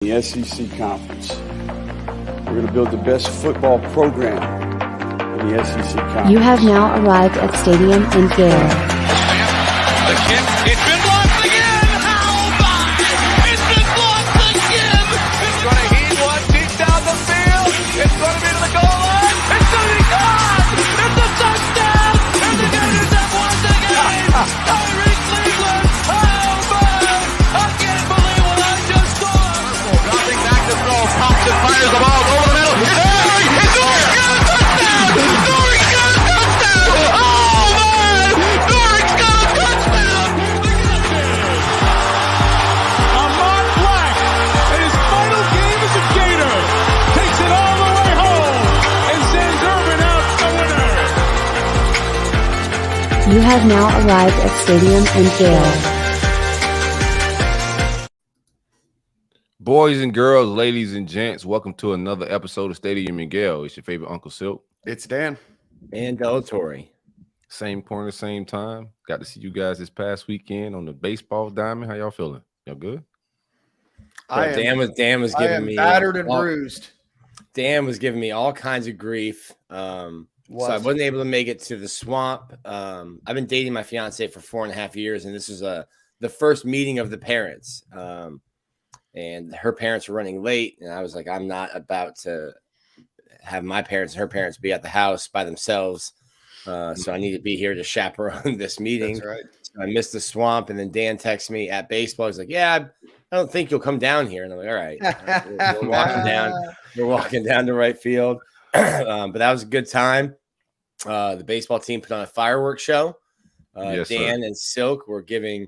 The SEC Conference. We're going to build the best football program in the SEC Conference. You have now arrived at Stadium and Gale. The kick, it's been blocked again! How about it? It's been blocked again! It's going to heat one deep down the field. It's going to be to the goal line. It's going to be gone! It's a touchdown! And the Gators have won the game! Tyreek Cleveland, how about it? I can't believe what I just saw! Dropping back to throw, pops and fires the ball over the middle. It's Dory! It's Dory! Got a touchdown! Dory got a touchdown! Oh man! Dory's got a touchdown! Ahmad Black, in his final game as a Gator, takes it all the way home and sends Urban out the winner. You have now arrived at Stadium and Gale. Boys and girls, ladies and gents, welcome to another episode of Stadium and Gale. It's your favorite Uncle Silk. It's Dan. And Delatorre. Same corner, same time. Got to see you guys this past weekend on the baseball diamond. How y'all feeling? Y'all good? Dan was giving me battered and bruised. Dan was giving me all kinds of grief. So I wasn't able to make it to the swamp. I've been dating my fiance for 4.5 years, and this is the first meeting of the parents. And her parents were running late, and I was like, I'm not about to have my parents and her parents be at the house by themselves. So I need to be here to chaperone this meeting. That's right. So I missed the swamp, and then Dan texted me at baseball. He's like, yeah, I don't think you'll come down here. And I'm like, all right. We're walking down. We're walking down to right field. But that was a good time. The baseball team put on a fireworks show. Yes, Dan sir. and Silk were giving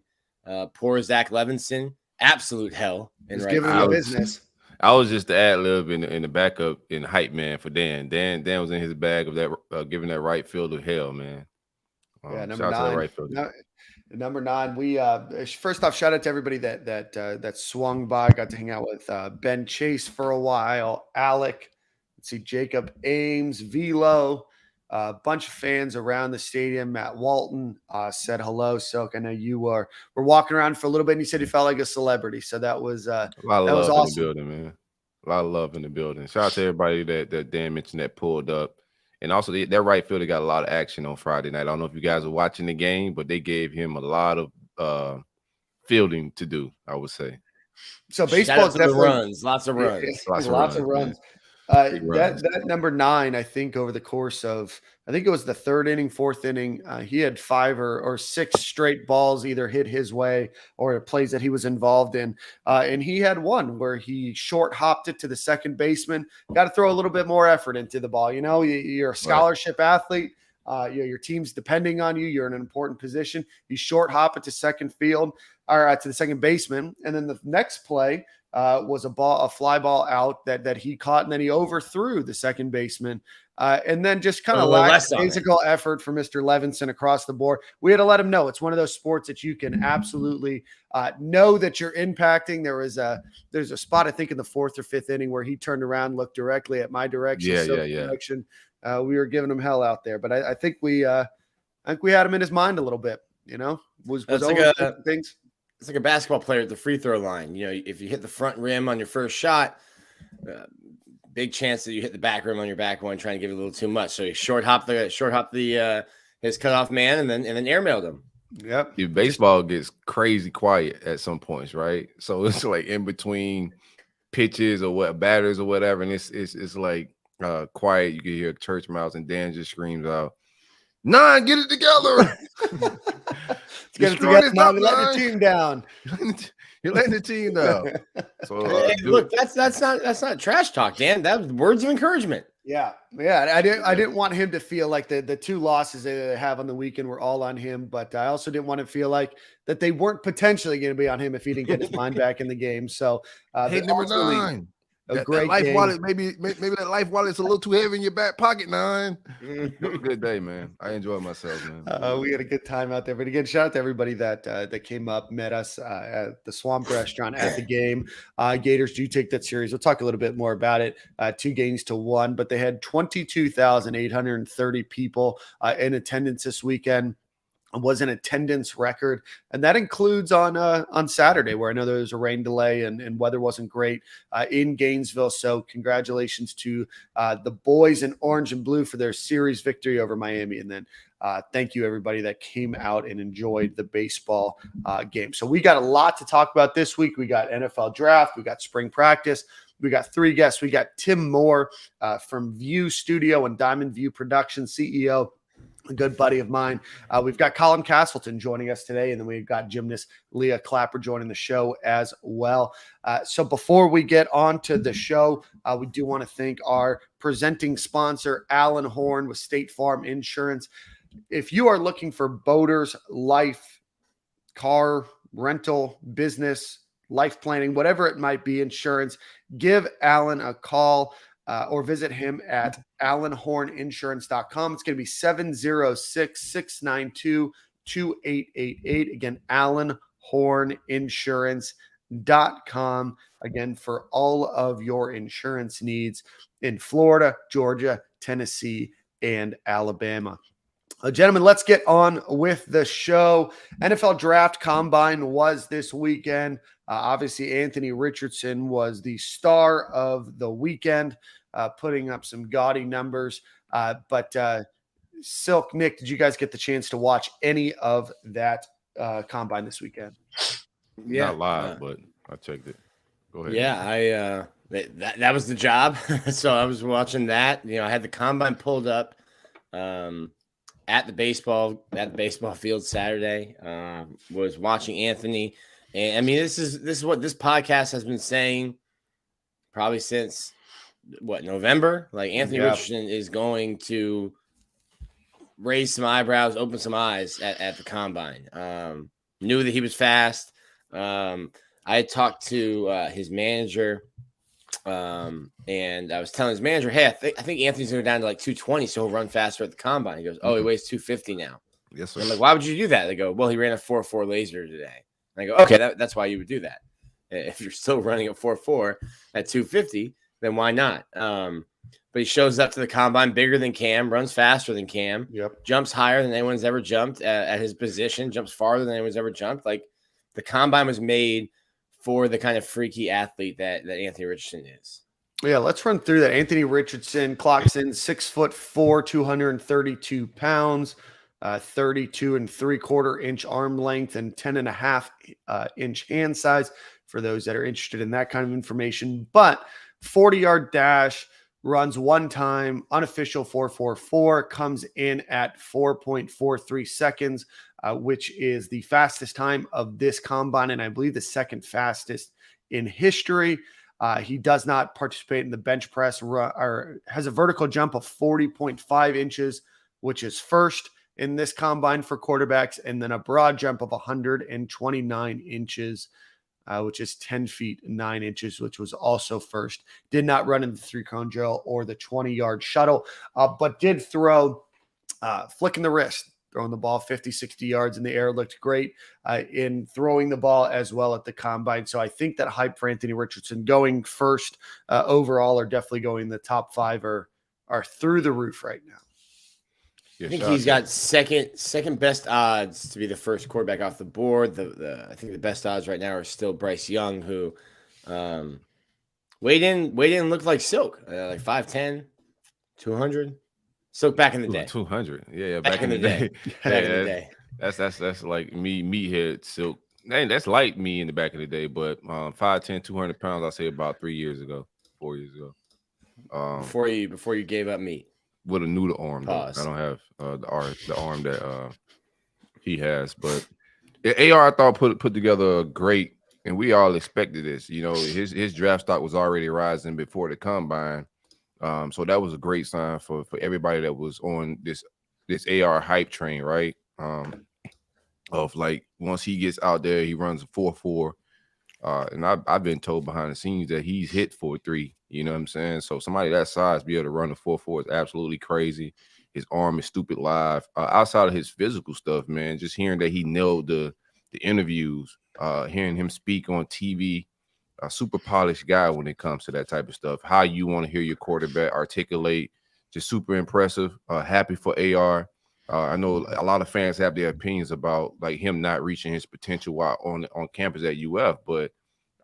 poor Zach Levinson absolute hell. He's giving you business. I was just the ad lib in the backup in hype man for Dan. Dan was in his bag of that giving that right field of hell, man. Yeah, number shout out to 9. the right field. Number 9. We first off, shout out to everybody that swung by. Got to hang out with Ben Chase for a while. Alec, let's see, Jacob Ames, Velo. A bunch of fans around the stadium. Matt Walton said hello. Silk, I know you were walking around for a little bit, and you said you felt like a celebrity. So that was A lot of love awesome. in the building, man. A lot of love in the building. Shout out to everybody that Dan mentioned that pulled up. And also, that right fielder got a lot of action on Friday night. I don't know if you guys were watching the game, but they gave him a lot of fielding to do, I would say. So baseball is definitely runs, lots of runs. Lots of runs. That number 9, I think over the course of, I think it was the 3rd inning, 4th inning, he had 5 or 6 straight balls either hit his way or plays that he was involved in. And he had one where he short hopped it to the second baseman. Got to throw a little bit more effort into the ball. You know, you're a scholarship athlete. Your team's depending on you. You're in an important position. You short hop it to second field or to the second baseman. And then the next play was a fly ball out that he caught, and then he overthrew the second baseman. And then just kind of lacked physical effort for Mr. Levinson across the board. We had to let him know it's one of those sports that you can absolutely know that you're impacting. There's a spot, I think, in the 4th or 5th inning where he turned around, looked directly at my direction. Direction. We were giving him hell out there, but I think we had him in his mind a little bit. You know, was things. It's like a basketball player at the free throw line. You know, if you hit the front rim on your first shot, big chance that you hit the back rim on your back one, trying to give it a little too much. So he short hop his cutoff man and then airmailed him. Yep. Dude, baseball gets crazy quiet at some points, right? So it's like in between pitches or what batters or whatever, and it's like quiet. You can hear church mouse, and Dan just screams out, 9, get it together. Get it together. Now let the team down. You're letting the team down. So hey, look, that's not trash talk, Dan. That was words of encouragement. Yeah. I didn't want him to feel like the 2 losses that they have on the weekend were all on him, but I also didn't want to feel like that they weren't potentially going to be on him if he didn't get his mind back in the game. So hey, number 9. A great life game. wallet, maybe that life wallet's a little too heavy in your back pocket, 9. It was a good day, man. I enjoyed myself, man. We had a good time out there. But again, shout out to everybody that came up, met us at the Swamp Restaurant at the game. Gators do take that series. We'll talk a little bit more about it. 2 games to 1, but they had 22,830 people in attendance this weekend. was an attendance record, and that includes on Saturday, where I know there was a rain delay and weather wasn't great in Gainesville. So congratulations to the boys in orange and blue for their series victory over Miami, and then thank you everybody that came out and enjoyed the baseball game. So we got a lot to talk about this week. We got NFL draft, we got spring practice. We got 3 guests. We got Tim Moore from View Studio and Diamond View Production, CEO, a good buddy of mine. We've got Colin Castleton joining us today, and then we've got gymnast Leah Clapper joining the show as well. So before we get on to the show, we do want to thank our presenting sponsor, Alan Horn with State Farm Insurance. If you are looking for boaters, life, car, rental, business, life planning, whatever it might be, insurance, give Alan a call or visit him at alanhorninsurance.com. It's going to be 706-692-2888. Again, alanhorninsurance.com. Again, for all of your insurance needs in Florida, Georgia, Tennessee, and Alabama. Gentlemen, let's get on with the show. NFL Draft Combine was this weekend. Obviously, Anthony Richardson was the star of the weekend, putting up some gaudy numbers. But Silk, Nick, did you guys get the chance to watch any of that combine this weekend? Yeah, not live, but I checked it. Go ahead. Yeah, that was the job. So I was watching that. I had the combine pulled up. At the baseball field Saturday, was watching Anthony, and I mean this is what this podcast has been saying probably since November. Like Anthony Richardson is going to raise some eyebrows, open some eyes at the combine. Knew that he was fast. I had talked to his manager. And I was telling his manager, hey, I think Anthony's going down to like 220, so he'll run faster at the combine. He goes, oh, he weighs 250 now. Yes, sir. I'm like, why would you do that? They go, well, he ran a 4.4 laser today. And I go, okay, that's why you would do that. If you're still running a 4.4 at 250, then why not? But he shows up to the combine bigger than Cam, runs faster than Cam, jumps higher than anyone's ever jumped at his position, jumps farther than anyone's ever jumped. Like the combine was made for the kind of freaky athlete that Anthony Richardson is. Yeah, let's run through that. Anthony Richardson clocks in 6'4", 232 pounds, 32 3/4 inch arm length, and 10.5 inch hand size for those that are interested in that kind of information. But 40-yard dash, runs one time, unofficial 4.44, comes in at 4.43 seconds, which is the fastest time of this combine, and I believe the second fastest in history. He does not participate in the bench press or has a vertical jump of 40.5 inches, which is first in this combine for quarterbacks, and then a broad jump of 129 inches, which is 10 feet 9 inches, which was also first. Did not run in the 3-cone drill or the 20-yard shuttle, but did throw flicking the wrist, throwing the ball 50, 60 yards in the air. Looked great in throwing the ball as well at the combine. So I think that hype for Anthony Richardson going first overall, or definitely going the top 5 are through the roof right now. I think he's got second best odds to be the first quarterback off the board. I think the best odds right now are still Bryce Young, who weighed in looked like silk, like 5'10", 200. Silk back in the day. 200. Yeah, back in the day. Back in the day. That's like me, meathead Silk. Man, that's like me in the back of the day, but 5'10", 200 pounds, I'll say about 4 years ago. Before you gave up meat. With a noodle arm. I don't have the arm that he has, but AR I thought put together a great, and we all expected this. His draft stock was already rising before the combine, so that was a great sign for everybody that was on this AR hype train, right? Of like once he gets out there, he runs a 4.4, and I've been told behind the scenes that he's hit 4.3. You know what I'm saying? So somebody that size be able to run a 4.4 is absolutely crazy. His arm is stupid live. Outside of his physical stuff, man, just hearing that he nailed the interviews, hearing him speak on TV, a super polished guy when it comes to that type of stuff. How you want to hear your quarterback articulate, just super impressive. Happy for AR. I know a lot of fans have their opinions about like him not reaching his potential while on campus at UF, but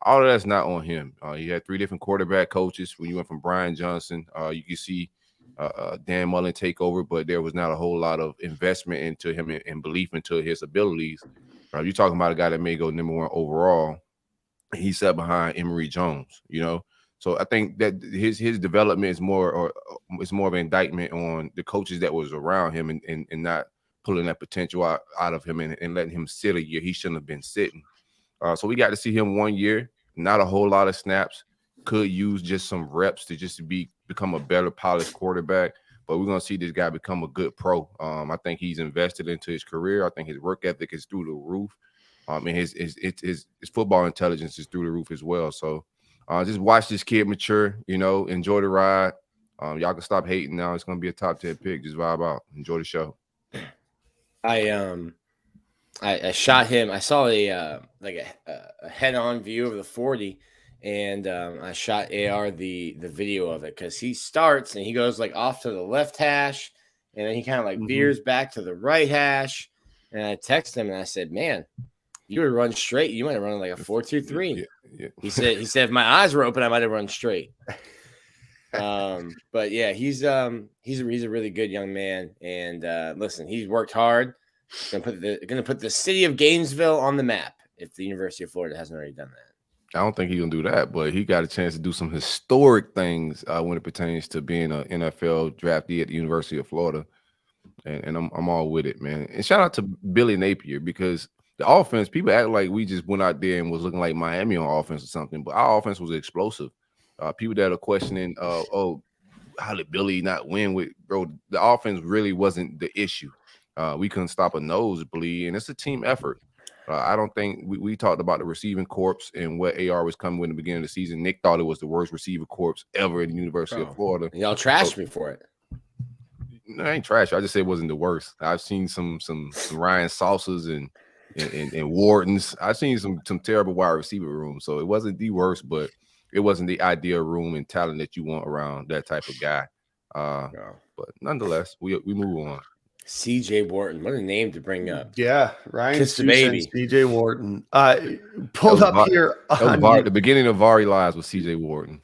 all of that's not on him. He had 3 different quarterback coaches. When you went from Brian Johnson, you can see Dan Mullen take over, but there was not a whole lot of investment into him and belief into his abilities. You're talking about a guy that may go number 1 overall. He sat behind Emory Jones, you know. So I think that his development is more of an indictment on the coaches that was around him and not pulling that potential out of him and letting him sit a year he shouldn't have been sitting. So we got to see him 1 year, not a whole lot of snaps. Could use just some reps to just become a better polished quarterback. But we're gonna see this guy become a good pro. I think he's invested into his career. I think his work ethic is through the roof. And his football intelligence is through the roof as well. So just watch this kid mature. You know, enjoy the ride. Y'all can stop hating now. It's gonna be a top 10 pick. Just vibe out. Enjoy the show. I shot him. I saw a head-on view of the 40, and I shot AR the video of it because he starts and he goes like off to the left hash, and then he kind of like veers back to the right hash. And I texted him and I said, "Man, you would run straight. You might have run like a 4.23." Yeah. He said if my eyes were open, I might have run straight. But yeah, he's a really good young man, and listen, he's worked hard. Gonna put the city of Gainesville on the map if the University of Florida hasn't already done that. I don't think he's gonna do that, but he got a chance to do some historic things when it pertains to being an NFL draftee at the University of Florida, and I'm all with it, man. And shout out to Billy Napier, because the offense, people act like we just went out there and was looking like Miami on offense or something, but our offense was explosive. People that are questioning, how did Billy not win with, bro? The offense really wasn't the issue. We couldn't stop a nosebleed, and it's a team effort. I don't think we talked about the receiving corps and what AR was coming with in the beginning of the season. Nick thought it was the worst receiver corps ever in the University of Florida. Y'all trashed me for it. No, I ain't trash. I just said it wasn't the worst. I've seen some Ryan Salsas and Wardens. I've seen some terrible wide receiver rooms. So it wasn't the worst, but it wasn't the ideal room and talent that you want around that type of guy. But nonetheless, we move on. CJ Wharton, what a name to bring up. Yeah, Ryan Kiss the baby. CJ Wharton. Pulled up here. The beginning of Vari Lives with CJ Wharton.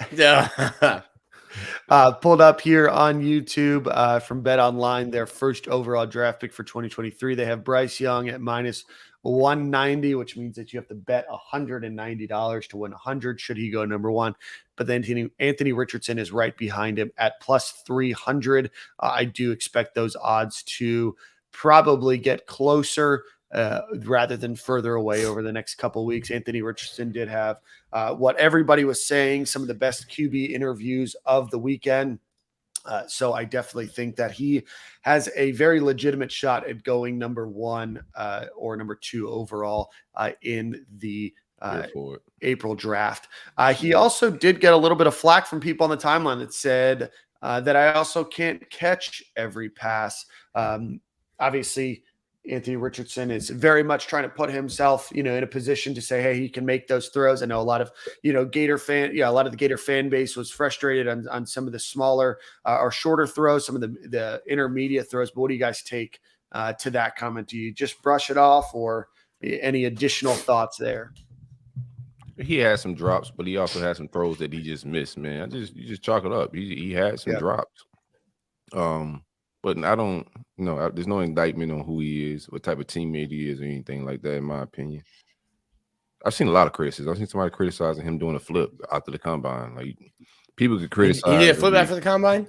Pulled up here on YouTube from Bet Online, their first overall draft pick for 2023. They have Bryce Young at minus 190, which means that you have to bet $190 to win 100 should he go number 1. But then Anthony Richardson is right behind him at plus 300. I do expect those odds to probably get closer rather than further away over the next couple of weeks. Anthony Richardson did have what everybody was saying, some of the best QB interviews of the weekend. So I definitely think that he has a very legitimate shot at going number 1 or number 2 overall in the April draft. He also did get a little bit of flack from people on the timeline that said that I also can't catch every pass. Obviously, Anthony Richardson is very much trying to put himself, in a position to say, hey, he can make those throws. I know a lot of, a lot of the Gator fan base was frustrated on some of the smaller or shorter throws, some of the intermediate throws. But what do you guys take to that comment? Do you just brush it off, or any additional thoughts there? He had some drops, but he also had some throws that he just missed, man. You just chalk it up. He had some drops. But I don't, there's no indictment on who he is, what type of teammate he is, or anything like that, in my opinion. I've seen a lot of criticism. I've seen somebody criticizing him doing a flip after the combine. Like, people could criticize. He did a flip after the combine?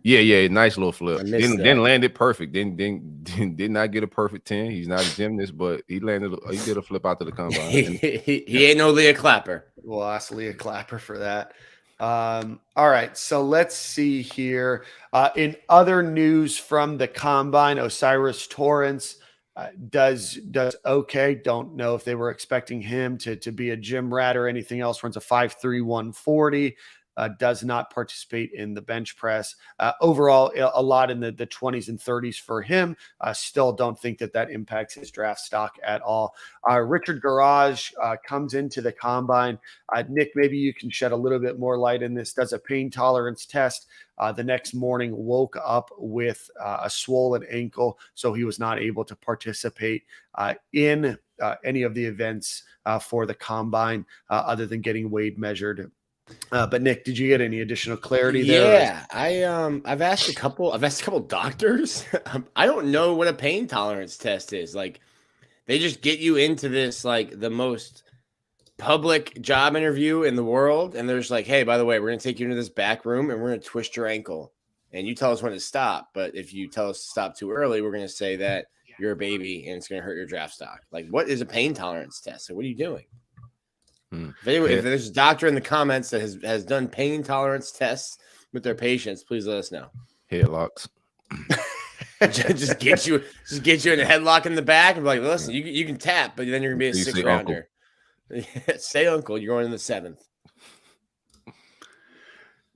Yeah, nice little flip. Didn't land it perfect. Did not get a perfect 10. He's not a gymnast, but he did a flip after the combine. he ain't no Leah Clapper. We'll ask Leah Clapper for that. All right, so let's see here. In other news from the combine, Osiris Torrance does okay. Don't know if they were expecting him to be a gym rat or anything else. Runs a 5.3 140. does not participate in the bench press. Overall, a lot in the 20s and 30s for him. Still don't think that impacts his draft stock at all. Richard Garage comes into the combine. Nick, maybe you can shed a little bit more light in this. Does a pain tolerance test. The next morning woke up with a swollen ankle, so he was not able to participate in any of the events for the combine other than getting weighed, measured. But Nick, did you get any additional clarity there? Yeah, I've asked a couple doctors. I don't know what a pain tolerance test is. Like, they just get you into this, like, the most public job interview in the world, and they're just like, hey, by the way, we're gonna take you into this back room and we're gonna twist your ankle, and you tell us when to stop. But if you tell us to stop too early, we're gonna say that you're a baby and it's gonna hurt your draft stock. Like, what is a pain tolerance test? So what are you doing? If there's a doctor in the comments that has done pain tolerance tests with their patients, please let us know. Headlocks. just get you in a headlock in the back and be like, listen, you can tap, but then you're gonna be a 6th rounder. Say uncle, you're going in the 7th.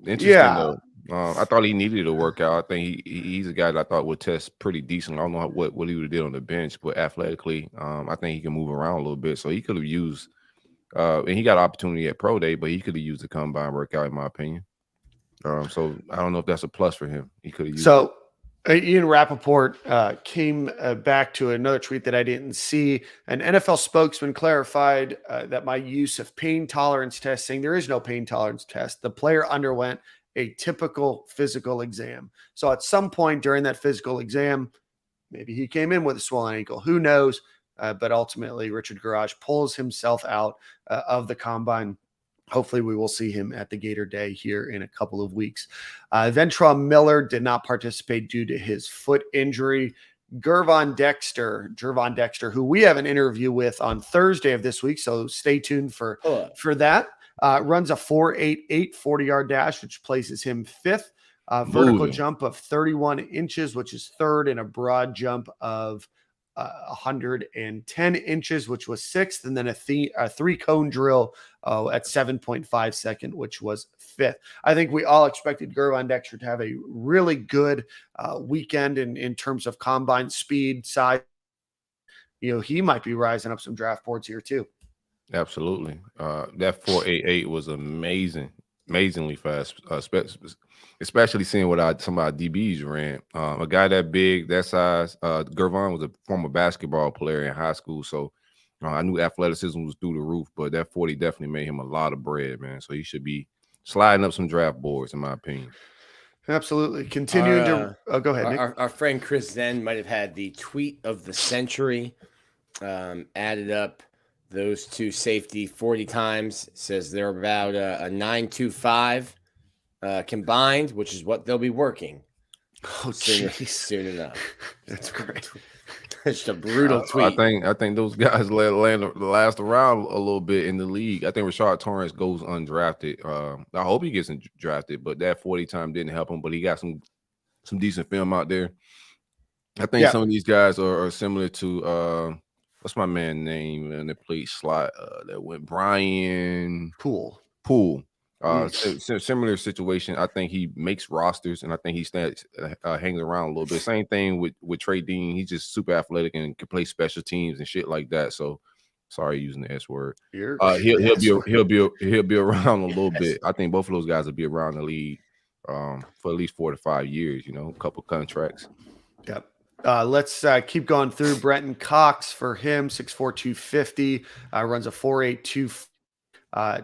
Interesting though. I thought he needed a workout. I think he's a guy that I thought would test pretty decent. I don't know what he would have did on the bench, but athletically, I think he can move around a little bit. So he could have used and he got an opportunity at Pro Day, but he could have used the combine workout, in my opinion. So I don't know if that's a plus for him. He could have used it. Ian Rappaport came back to another tweet that I didn't see. An NFL spokesman clarified that my use of pain tolerance test, saying there is no pain tolerance test. The player underwent a typical physical exam. So at some point during that physical exam, maybe he came in with a swollen ankle. Who knows? But ultimately, Richard Garage pulls himself out of the combine. Hopefully, we will see him at the Gator Day here in a couple of weeks. Ventrell Miller did not participate due to his foot injury. Gervon Dexter, who we have an interview with on Thursday of this week, so stay tuned for that. Runs a 4.88 40-yard dash, which places him 5th. Vertical jump of 31 inches, which is 3rd, and a broad jump of 110 inches, which was 6th, and then a 3-cone drill at 7.5 second, which was 5th. I think we all expected Gervon Dexter to have a really good weekend in terms of combine speed, size. He might be rising up some draft boards here too. Absolutely. That 4.88 was amazingly fast, especially seeing what some of our DBs ran. A guy that big, that size. Gervon was a former basketball player in high school, so I knew athleticism was through the roof, but that 40 definitely made him a lot of bread, man. So he should be sliding up some draft boards, in my opinion. Absolutely. Continuing to go ahead, Nick. Our friend Chris Zen might have had the tweet of the century. Added up those two safety 40 times. Says they're about a 9.25 combined, which is what they'll be working. Soon enough. That's great. It's just a brutal tweet. I think those guys last around a little bit in the league. I think Rashard Torrance goes undrafted. I hope he gets drafted, but that 40 time didn't help him. But he got some decent film out there. I think some of these guys are similar to what's my man's name in the plate slot that went Brian Poole. Similar situation. I think he makes rosters, and I think he stands hangs around a little bit. Same thing with Trey Dean. He's just super athletic and can play special teams and shit like that. So, sorry using the S word. He'll be around a little bit. I think both of those guys will be around the league for at least 4 to 5 years. A couple contracts. Yep. Let's keep going through. Brenton Cox, for him, 6'4", 250, runs a 4.82.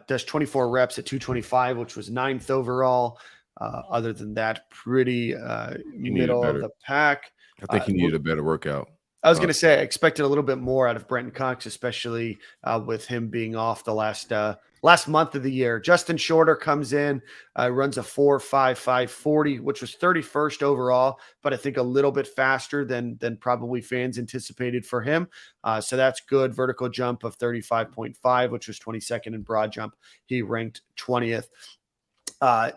Does 24 reps at 225, which was 9th overall. Other than that, pretty middle of the pack. I think he needed a better workout. I was going to say I expected a little bit more out of Brenton Cox, especially with him being off the last month of the year. Justin Shorter comes in, runs a 4.55 40, which was 31st overall, but I think a little bit faster than probably fans anticipated for him. So that's good. Vertical jump of 35.5, which was 22nd, and broad jump, he ranked 20th.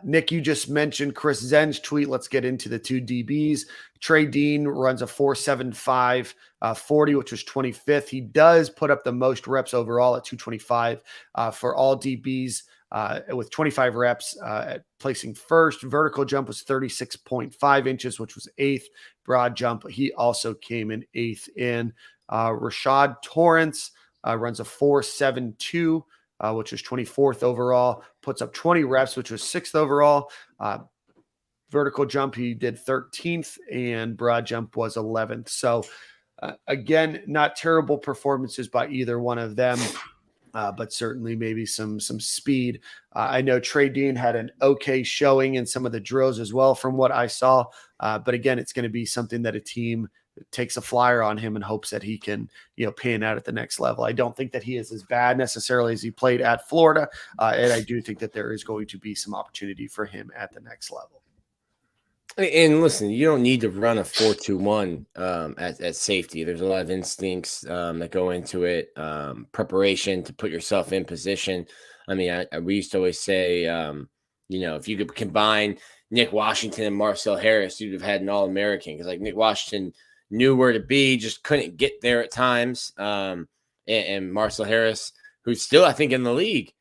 Nick, you just mentioned Chris Zen's tweet. Let's get into the two DBs. Trey Dean runs a 4.75 40, which was 25th. He does put up the most reps overall at 225 for all DBs with 25 reps at placing first. Vertical jump was 36.5 inches, which was 8th. Broad jump, he also came in 8th in. Rashad Torrance runs a 4.72, which was 24th overall, puts up 20 reps, which was 6th overall. Vertical jump, he did 13th, and broad jump was 11th. So again, not terrible performances by either one of them, but certainly maybe some speed. I know Trey Dean had an okay showing in some of the drills as well from what I saw. But again, it's going to be something that a team takes a flyer on him and hopes that he can, pan out at the next level. I don't think that he is as bad necessarily as he played at Florida. And I do think that there is going to be some opportunity for him at the next level. And listen, you don't need to run a 4-2-1 at safety. There's a lot of instincts that go into it, preparation to put yourself in position. I mean, we used to always say, if you could combine Nick Washington and Marcel Harris, you'd have had an All-American, because Nick Washington knew where to be, just couldn't get there at times. And Marcel Harris, who's still, I think, in the league,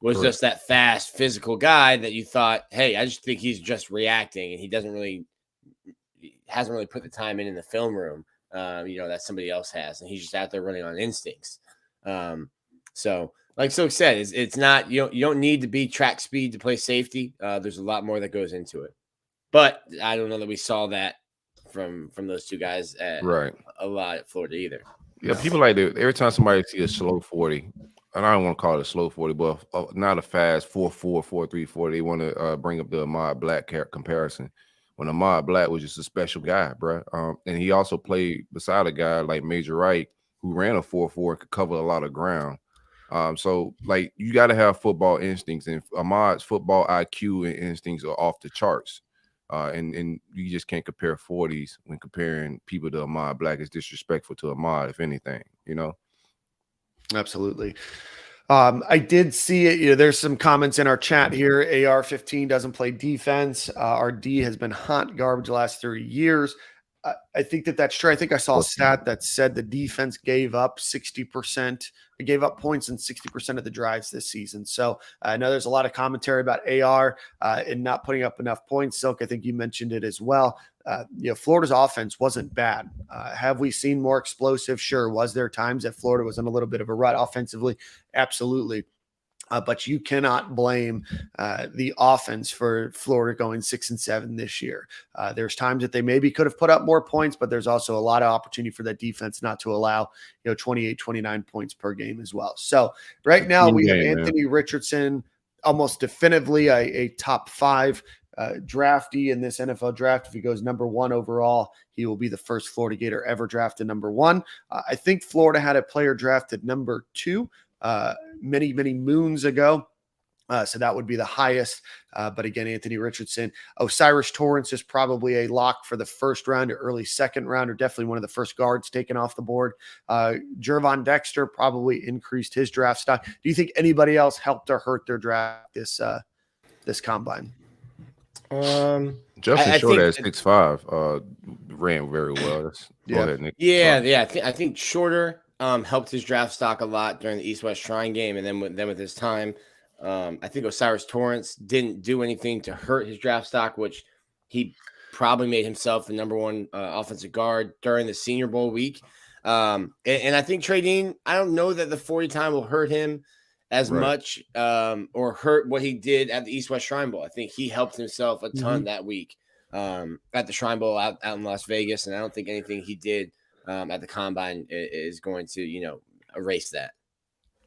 was just that fast, physical guy that you thought, hey, I just think he's just reacting, and he hasn't really put the time in the film room, that somebody else has, and he's just out there running on instincts. So, like Silk said, it's not, you don't need to be track speed to play safety. There's a lot more that goes into it, but I don't know that we saw that from those two guys a lot at Florida either. Yeah, people like to, every time somebody see a slow 40. And I don't want to call it a slow 40, but not a fast 4.4, 4.3, 40. They want to bring up the Ahmad Black comparison. When Ahmad Black was just a special guy, bro. And he also played beside a guy like Major Wright, who ran a 4.4 and could cover a lot of ground. So you got to have football instincts, and Ahmad's football IQ and instincts are off the charts. And you just can't compare 40s when comparing people to Ahmad Black. Is disrespectful to Ahmad, if anything, Absolutely. I did see it. There's some comments in our chat here. AR-15 doesn't play defense. Our D has been hot garbage the last 3 years. I think that's true. I think I saw a stat that said the defense gave up 60%. It gave up points in 60% of the drives this season. So I know there's a lot of commentary about AR and not putting up enough points. Silk, I think you mentioned it as well. Florida's offense wasn't bad. Have we seen more explosive? Sure. Was there times that Florida was in a little bit of a rut offensively? Absolutely. But you cannot blame the offense for Florida going 6-7 this year. There's times that they maybe could have put up more points, but there's also a lot of opportunity for that defense not to allow 28, 29 points per game as well. So right now we have Anthony Richardson, almost definitively a top 5 draftee in this NFL draft. If he goes number 1 overall, he will be the first Florida Gator ever drafted number 1. I think Florida had a player drafted number 2 many moons ago. So that would be the highest. But again, Anthony Richardson, Osiris Torrance is probably a lock for the first round or early second round, or definitely one of the first guards taken off the board. Jervon Dexter probably increased his draft stock. Do you think anybody else helped or hurt their draft this combine? Justin Short at 6'5", ran very well. Go ahead, Nick. I think Shorter helped his draft stock a lot during the East-West Shrine game, and then with his time, I think Osiris Torrance didn't do anything to hurt his draft stock, which he probably made himself the number 1 offensive guard during the Senior Bowl week. And I think Trey Dean, I don't know that the 40 time will hurt him as much or hurt what he did at the East-West Shrine Bowl. I think he helped himself a ton that week at the Shrine Bowl out in Las Vegas, and I don't think anything he did at the combine is going to, erase that.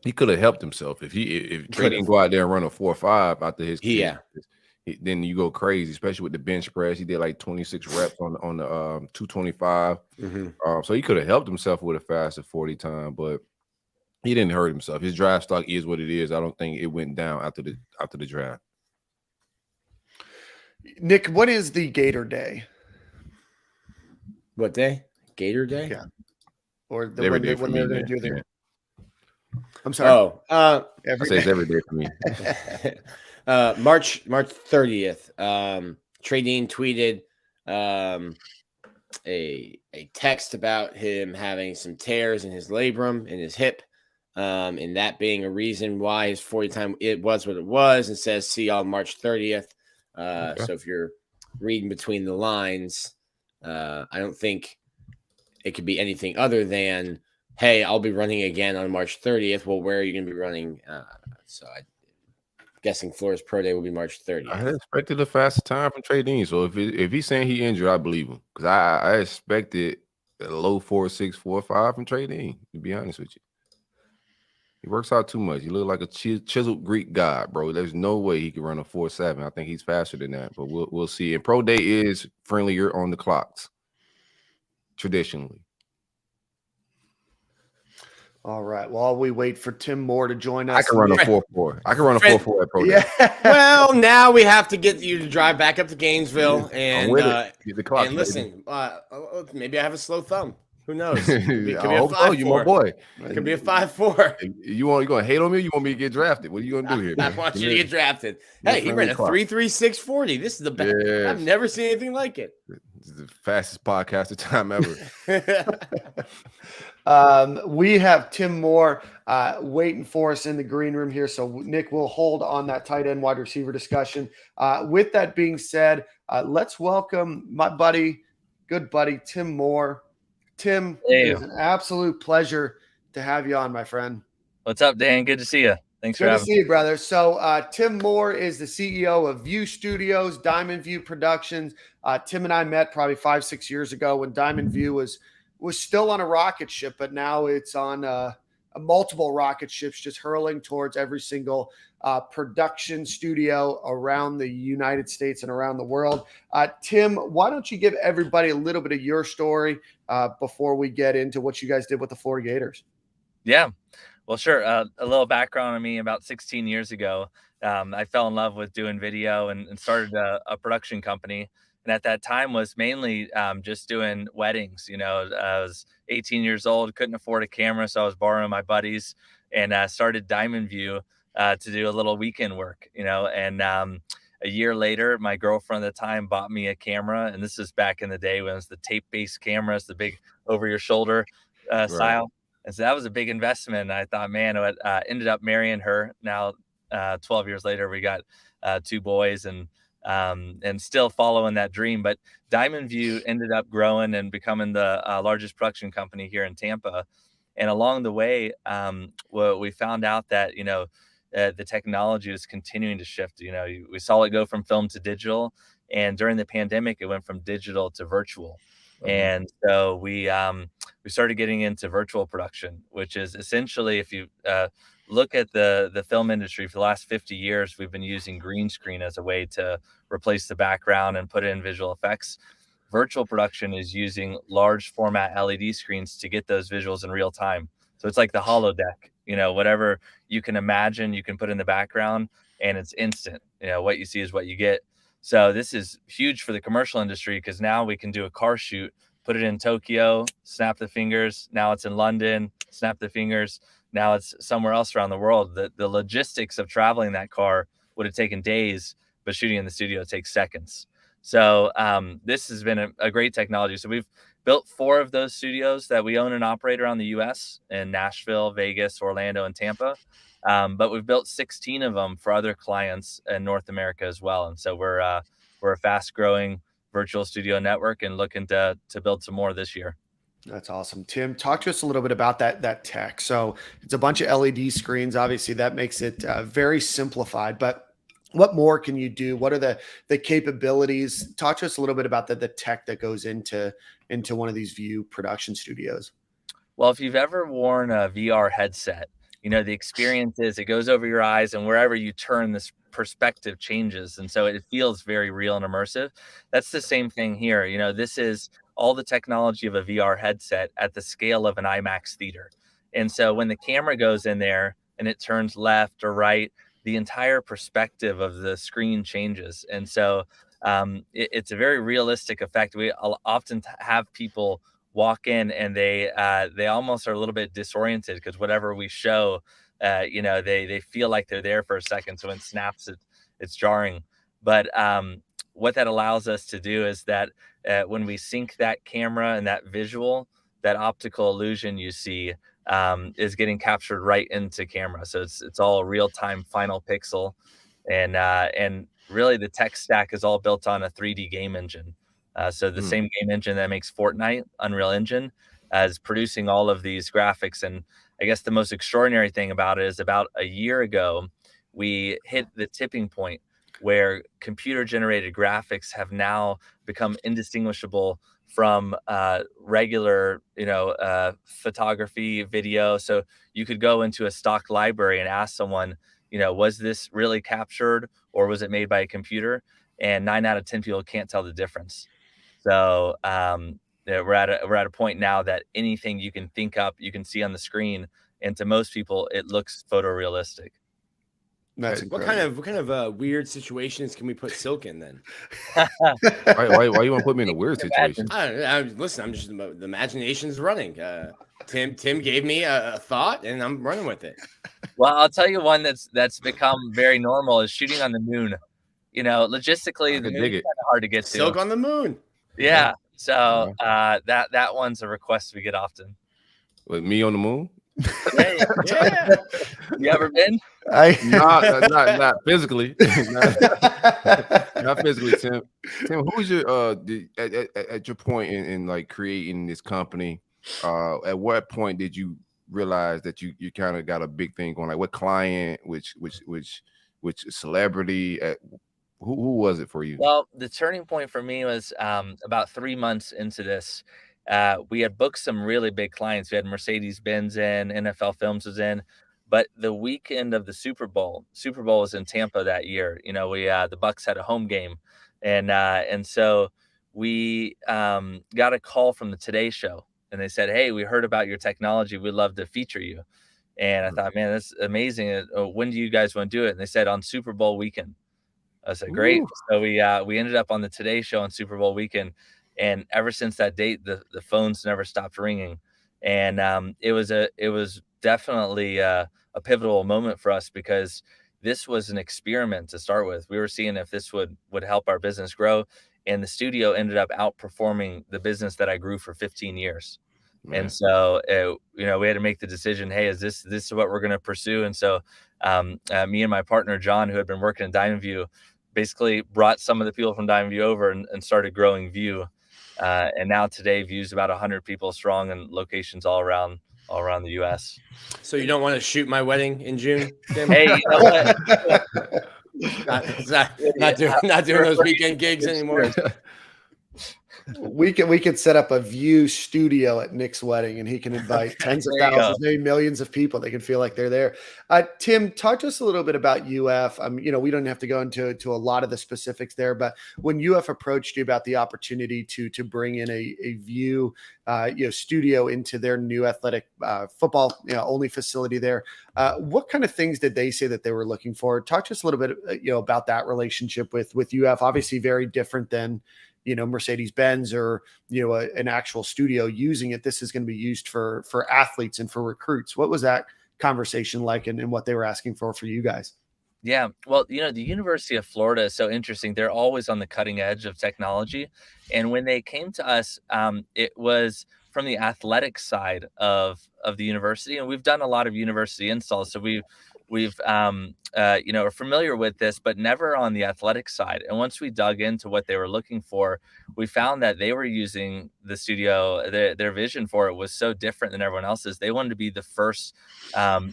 He could have helped himself if Trey didn't go out there and run a 4.5 after his then you go crazy, especially with the bench press. He did like 26 reps on the 225. So he could have helped himself with a faster 40 time, but he didn't hurt himself. His draft stock is what it is. I don't think it went down after the draft. Nick, what is the Gator Day? What day? Gator Day? Yeah. Or when they're going to do their. I'm sorry. Every day. It's every day for me. March 30th. Trey Dean tweeted a text about him having some tears in his labrum in his hip. and that being a reason why his 40 time it was what it was, and says see y'all March 30th. Okay. So if you're reading between the lines, I don't think it could be anything other than, hey, I'll be running again on March 30th. Well, where are you going to be running? So I'm guessing Florida's Pro Day will be March 30th. I had expected a faster time from Trey Dean. So if he's saying he injured, I believe him, because I expected a low 4.6, 4.5 from Trey Dean, to be honest with you. He works out too much. He looks like a chiseled Greek god, bro. There's no way he can run a 4.7. I think he's faster than that, but we'll see. And Pro Day is friendlier on the clocks, traditionally. All right. While we wait for Tim Moore to join us, I can run a 4.4. I can run a 4.4 at Pro Day. Yeah. Well, now we have to get you to drive back up to Gainesville and get the clock. And listen, maybe I have a slow thumb. Who knows? It could be a 5.4. You my boy. It could be a 5.4. You gonna hate on me? Or you want me to get drafted? What are you gonna do here, man? I want you to get drafted. Hey, he ran a 3.3640. This is the best. Yes. I've never seen anything like it. This is the fastest podcast of time ever. We have Tim Moore waiting for us in the green room here. So Nick will hold on that tight end wide receiver discussion. With that being said, let's welcome my good buddy, Tim Moore. Tim, it's an absolute pleasure to have you on, my friend. What's up, Dan? Good to see you. Thanks for having me. Good to see you, brother. So Tim Moore is the CEO of View Studios, Diamond View Productions. Tim and I met probably 5-6 years ago when Diamond View was still on a rocket ship, but now it's on multiple rocket ships just hurling towards every single production studio around the United States and around the world. Tim, why don't you give everybody a little bit of your story before we get into what you guys did with the Florida Gators? Yeah, well, sure. A little background on me. About 16 years ago, I fell in love with doing video and started a production company. And at that time was mainly just doing weddings. You know, I was 18 years old, couldn't afford a camera, so I was borrowing my buddies, and started Diamond View to do a little weekend work, you know. And a year later, my girlfriend at the time bought me a camera, and this is back in the day when it was the tape-based cameras, the big over-your-shoulder style. And so that was a big investment. And I thought, man, I ended up marrying her. Now, 12 years later, we got 2 boys, and still following that dream. But Diamond View ended up growing and becoming the largest production company here in Tampa. And along the way, we found out that, you know, the technology was continuing to shift. You know, we saw it go from film to digital, and during the pandemic, it went from digital to virtual. And so we started getting into virtual production, which is essentially, if you look at the film industry for the last 50 years, we've been using green screen as a way to replace the background and put in visual effects. Virtual production is using large format LED screens to get those visuals in real time. So it's like the holodeck, you know, whatever you can imagine, you can put in the background and it's instant. You know, what you see is what you get. So this is huge for the commercial industry, because now we can do a car shoot, put it in Tokyo, snap the fingers. Now it's in London, snap the fingers. Now it's somewhere else around the world. The logistics of traveling that car would have taken days, but shooting in the studio takes seconds. So this has been a great technology. So we've built 4 of those studios that we own and operate around the U.S. in Nashville, Vegas, Orlando, and Tampa. But we've built 16 of them for other clients in North America as well. And so we're a fast-growing virtual studio network and looking to build some more this year. That's awesome. Tim, talk to us a little bit about that tech. So it's a bunch of LED screens. Obviously, that makes it very simplified. But what more can you do? What are the capabilities? Talk to us a little bit about the tech that goes into one of these View production studios. Well, if you've ever worn a VR headset, you know, the experience is it goes over your eyes, and wherever you turn, this perspective changes. And so it feels very real and immersive. That's the same thing here. You know, this is all the technology of a VR headset at the scale of an IMAX theater. And so when the camera goes in there and it turns left or right, the entire perspective of the screen changes. And so it's a very realistic effect. We often have people walk in and they almost are a little bit disoriented, because whatever we show, you know, they feel like they're there for a second. So when it snaps, it's jarring. But what that allows us to do is that when we sync that camera and that visual, that optical illusion you see, is getting captured right into camera. So it's all real time final pixel, and really the tech stack is all built on a 3D game engine. So the same game engine that makes Fortnite, Unreal Engine, is producing all of these graphics. And I guess the most extraordinary thing about it is about a year ago, we hit the tipping point where computer generated graphics have now become indistinguishable from regular, photography, video. So you could go into a stock library and ask someone, was this really captured or was it made by a computer? And 9 out of 10 people can't tell the difference. So we're at a point now that anything you can think up, you can see on the screen, and to most people, it looks photorealistic. That's what kind of weird situations can we put Silk in then? Why you want to put me in a weird situation? Listen, I'm just the imagination's running. Tim gave me a thought, and I'm running with it. Well, I'll tell you one that's become very normal is shooting on the moon. Logistically, the moon is kind of hard to get to. Silk on the moon. Yeah. So that one's a request we get often. With me on the moon? Yeah. You ever been? Not physically. not physically, Tim. Tim, who's your at your point in like creating this company? At what point did you realize that you kind of got a big thing going? Like what client, which celebrity, who was it for you? Well, the turning point for me was about 3 months into this. We had booked some really big clients. We had Mercedes-Benz in, NFL Films was in, but the weekend of the Super Bowl was in Tampa that year. The Bucks had a home game, and so we got a call from the Today Show, and they said, "Hey, we heard about your technology. We'd love to feature you." And I thought, man, that's amazing. When do you guys want to do it? And they said on Super Bowl weekend. I said, great. Ooh. So we ended up on the Today Show on Super Bowl weekend. And ever since that date, the phones never stopped ringing. And it was definitely a pivotal moment for us because this was an experiment to start with. We were seeing if this would help our business grow. And the studio ended up outperforming the business that I grew for 15 years. Man. And so, we had to make the decision, hey, is this what we're going to pursue? And so me and my partner, John, who had been working in Diamond View, basically brought some of the people from Diamond View over and started growing View. And now today View's about 100 people strong and locations all around the U.S. So you don't want to shoot my wedding in June, Tim? Hey, you know what? not doing those weekend gigs anymore. We could set up a View studio at Nick's wedding, and he can invite tens of thousands, maybe millions of people. They can feel like they're there. Tim, talk to us a little bit about UF. We don't have to go into a lot of the specifics there, but when UF approached you about the opportunity to bring in a View studio into their new athletic football only facility there, what kind of things did they say that they were looking for? Talk to us a little bit about that relationship with UF. Obviously, very different than Mercedes-Benz or, an actual studio using it. This is going to be used for athletes and for recruits. What was that conversation like and what they were asking for you guys? Yeah. Well, the University of Florida is so interesting. They're always on the cutting edge of technology. And when they came to us, it was from the athletic side of the university. And we've done a lot of university installs. So we've are familiar with this, but never on the athletic side. And once we dug into what they were looking for, we found that they were using the studio. Their vision for it was so different than everyone else's. They wanted to be the first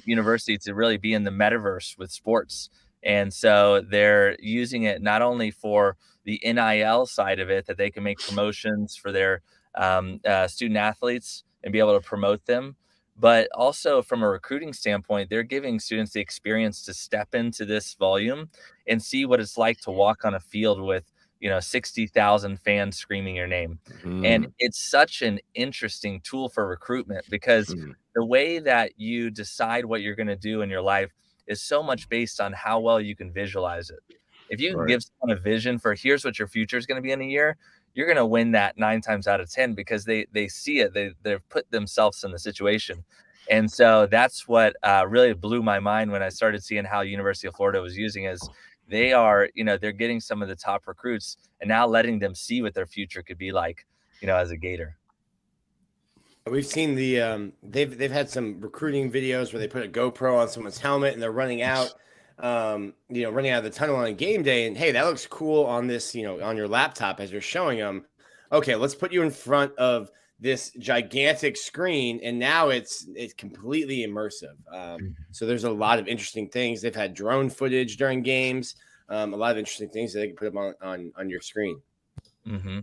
university to really be in the metaverse with sports. And so they're using it not only for the NIL side of it, that they can make promotions for their student athletes and be able to promote them, but also from a recruiting standpoint, they're giving students the experience to step into this volume and see what it's like to walk on a field with, 60,000 fans screaming your name. And it's such an interesting tool for recruitment because the way that you decide what you're going to do in your life is so much based on how well you can visualize it. If you can give someone a vision for here's what your future is going to be in a year, you're going to win that 9 times out of 10 because they see it. They've put themselves in the situation. And so that's what really blew my mind when I started seeing how University of Florida was using is they are, they're getting some of the top recruits and now letting them see what their future could be like, as a Gator. We've seen they've had some recruiting videos where they put a GoPro on someone's helmet and they're running out, running out of the tunnel on a game day. And hey, that looks cool on this, on your laptop as you're showing them. Okay, let's put you in front of this gigantic screen, and now it's completely immersive. So there's a lot of interesting things. They've had drone footage during games, a lot of interesting things that they can put up on your screen. Mm-hmm.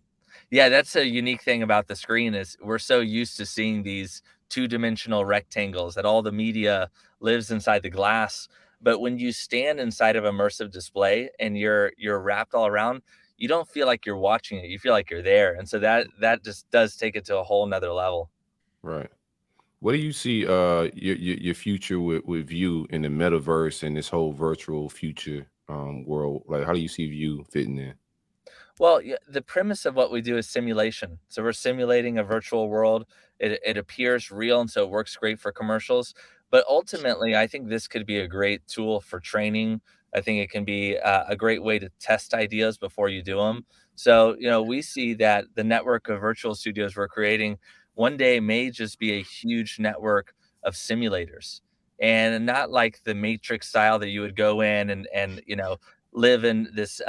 Yeah, that's a unique thing about the screen is we're so used to seeing these two-dimensional rectangles that all the media lives inside the glass. But when you stand inside of immersive display and you're wrapped all around, you don't feel like you're watching it. You feel like you're there. And so that just does take it to a whole nother level. Right. What do you see your future with View in the metaverse and this whole virtual future world? Like, how do you see View fitting in? Well, the premise of what we do is simulation. So we're simulating a virtual world. It appears real, and so it works great for commercials. But ultimately, I think this could be a great tool for training. I think it can be a great way to test ideas before you do them. So, we see that the network of virtual studios we're creating one day may just be a huge network of simulators, and not like the Matrix style that you would go in and live in this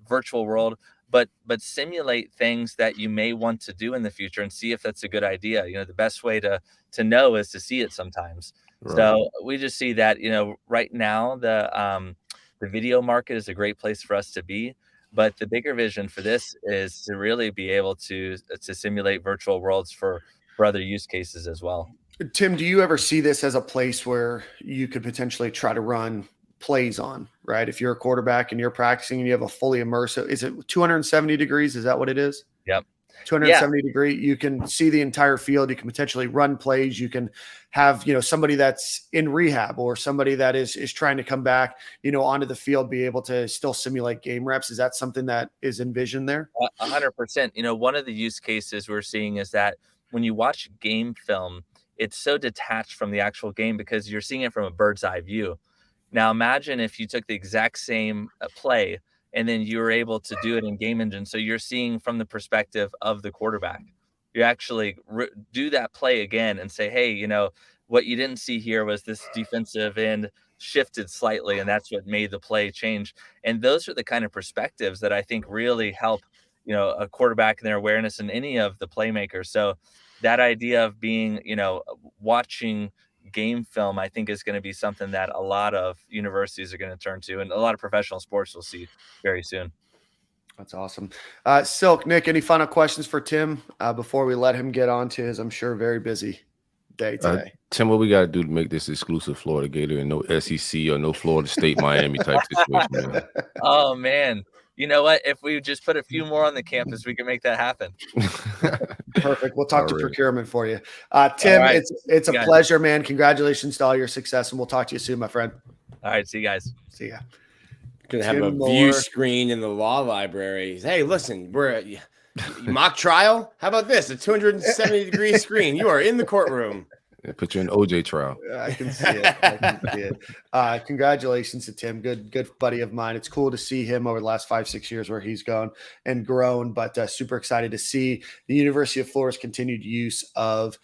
virtual world, but simulate things that you may want to do in the future and see if that's a good idea. The best way to know is to see it sometimes. Right. So we just see that, right now the video market is a great place for us to be, but the bigger vision for this is to really be able to simulate virtual worlds for other use cases as well. Tim, do you ever see this as a place where you could potentially try to run plays on, right? If you're a quarterback and you're practicing and you have a fully immersive, is it 270 degrees? Is that what it is? Yep. 270 degree. You can see the entire field. You can potentially run plays. You can have, somebody that's in rehab or somebody that is trying to come back, onto the field, be able to still simulate game reps. Is that something that is envisioned there? 100%. One of the use cases we're seeing is that when you watch game film, it's so detached from the actual game because you're seeing it from a bird's eye view. Now imagine if you took the exact same play and then you were able to do it in Game Engine. So you're seeing from the perspective of the quarterback. You actually do that play again and say, hey, what you didn't see here was this defensive end shifted slightly, and that's what made the play change. And those are the kind of perspectives that I think really help, a quarterback in their awareness and any of the playmakers. So that idea of being, watching game film, I think is going to be something that a lot of universities are going to turn to, and a lot of professional sports will see very soon. That's awesome. Silk, Nick, any final questions for Tim before we let him get on to his, I'm sure, very busy day today? Tim, what we got to do to make this exclusive Florida Gator and no SEC or no Florida State Miami type situation, man? Oh, man. You know what? If we just put a few more on the campus, we can make that happen. Perfect. We'll talk to procurement for you. Tim, right. It's a pleasure, man. Congratulations to all your success, and we'll talk to you soon, my friend. All right. See you guys. See ya. Going to have a view screen in the law library. Hey, listen, we're mock trial. How about this? A 270-degree screen. You are in the courtroom. Put you in OJ trial. I can see it. Congratulations to Tim. Good buddy of mine. It's cool to see him over the last 5-6 years where he's gone and grown, but super excited to see the University of Florida's continued use of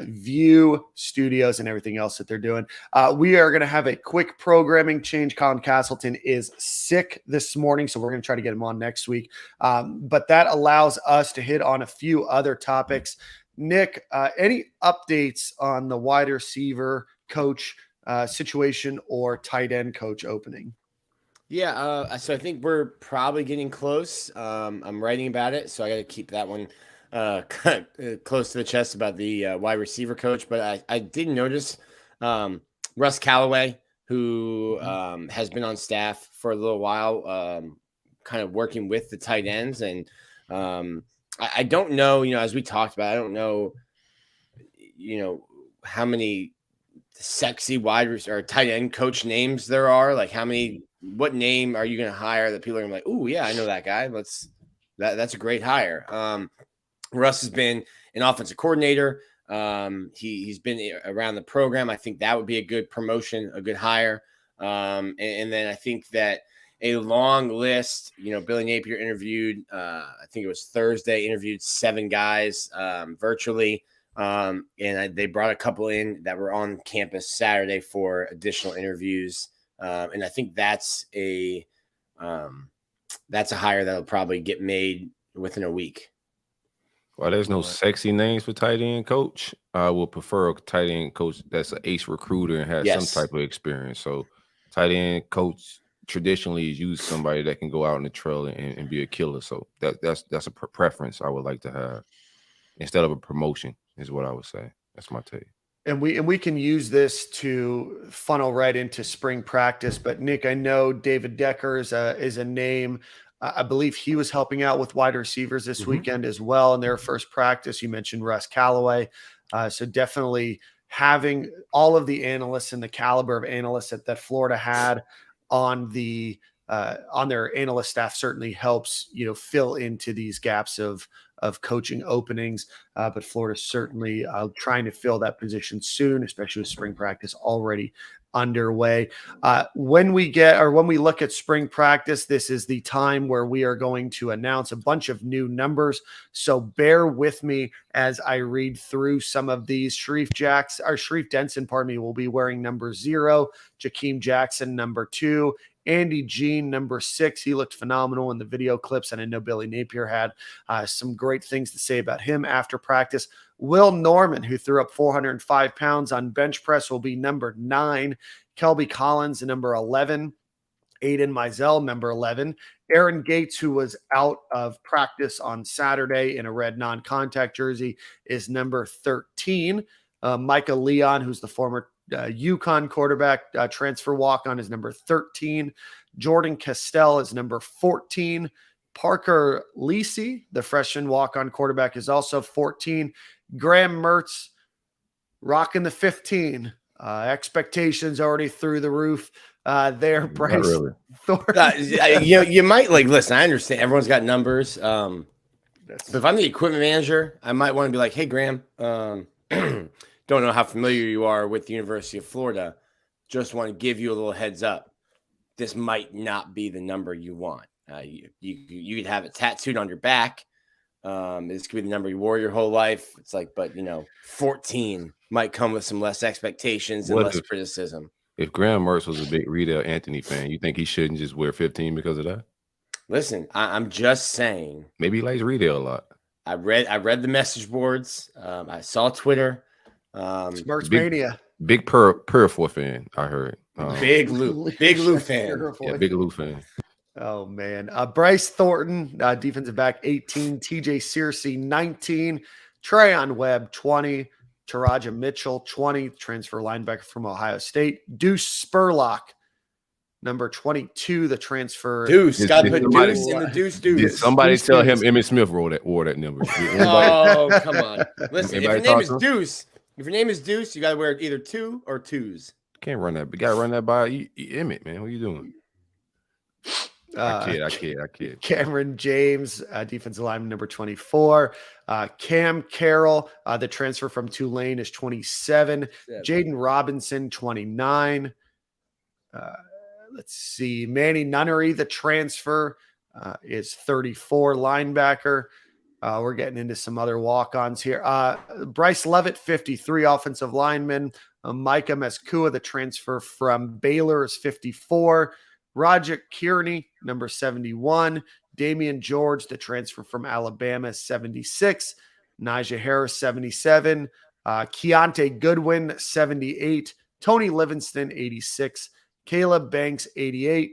View Studios and everything else that they're doing. We are going to have a quick programming change. Colin Castleton is sick this morning, so we're going to try to get him on next week. But that allows us to hit on a few other topics. Nick, any updates on the wide receiver coach situation or tight end coach opening? Yeah, so I think we're probably getting close. I'm writing about it, so I got to keep that one close to the chest about the wide receiver coach. But I did notice Russ Callaway, who has been on staff for a little while, kind of working with the tight ends. And I don't know, as we talked about, I don't know, how many sexy wide or tight end coach names there are. Like what name are you going to hire that people are going to be like, oh yeah, I know that guy. That's a great hire. Russ has been an offensive coordinator. He's been around the program. I think that would be a good promotion, a good hire. And then I think that a long list, Billy Napier interviewed, I think it was Thursday, interviewed 7 guys virtually. They brought a couple in that were on campus Saturday for additional interviews. And I think that's a hire that'll probably get made within a week. Well, there's no sexy names for tight end coach. I will prefer a tight end coach that's an ace recruiter and has some type of experience. So tight end coach traditionally is used somebody that can go out on the trail and be a killer. So that's a preference I would like to have instead of a promotion is what I would say. That's my take. And we can use this to funnel right into spring practice. But Nick, I know David Decker is a name. I believe he was helping out with wide receivers this weekend as well in their first practice. You mentioned Russ Callaway. So definitely having all of the analysts and the caliber of analysts that Florida had on their analyst staff certainly helps, fill into these gaps of coaching openings. But Florida certainly trying to fill that position soon, especially with spring practice already underway. When we look at spring practice, this is the time where we are going to announce a bunch of new numbers. So bear with me as I read through some of these. Sharif Denson, will be wearing number 0, Jakeem Jackson, number 2, Andy Jean, number 6. He looked phenomenal in the video clips, and I know Billy Napier had some great things to say about him after practice. Will Norman, who threw up 405 pounds on bench press, will be number 9. Kelby Collins, number 11. Aiden Mizell, number 11. Aaron Gates, who was out of practice on Saturday in a red non-contact jersey, is number 13. Micah Leon, who's the former UConn quarterback, transfer walk-on, is number 13. Jordan Castell is number 14. Parker Lisi, the freshman walk-on quarterback, is also 14. Graham Mertz rocking the 15. Expectations already through the roof there. Bryce really. Thornton. You might listen, I understand everyone's got numbers. But if I'm the equipment manager, I might want to be like, hey, Graham, don't know how familiar you are with the University of Florida. Just want to give you a little heads up. This might not be the number you want. You could have it tattooed on your back. This could be the number you wore your whole life. It's like, but 14 might come with some less expectations and less criticism. If Graham Mertz was a big Riedel Anthony fan, you think he shouldn't just wear 15 because of that? Listen, I'm just saying. Maybe he likes Riedel a lot. I read the message boards. I saw Twitter. Mertz Mania. Big Purfor fan, I heard. Big Lou fan. Yeah, big Lou fan. Oh, man. Bryce Thornton, defensive back, 18. TJ Searcy, 19. Trayon Webb, 20. Taraja Mitchell, 20. Transfer linebacker from Ohio State. Deuce Spurlock, number 22. The transfer. Deuce. Got to put Deuce in the Deuce. Did somebody tell him Emmitt Smith wore that number? Oh, come on. Listen, if your name is Deuce, you got to wear either 2 or 2s. Can't run that. You got to run that by Emmitt, man. What are you doing? I kid. Cameron James, defensive lineman, number 24. Cam Carroll, the transfer from Tulane, is 27. Jaden Robinson, 29. Let's see. Manny Nunnery, the transfer, is 34, linebacker. We're getting into some other walk-ons here. Bryce Levitt, 53, offensive lineman. Micah Meskua, the transfer from Baylor, is 54. Roger Kearney, number 71. Damian George, the transfer from Alabama, 76. Najee Harris, 77. Keontae Goodwin, 78. Tony Livingston, 86. Caleb Banks, 88.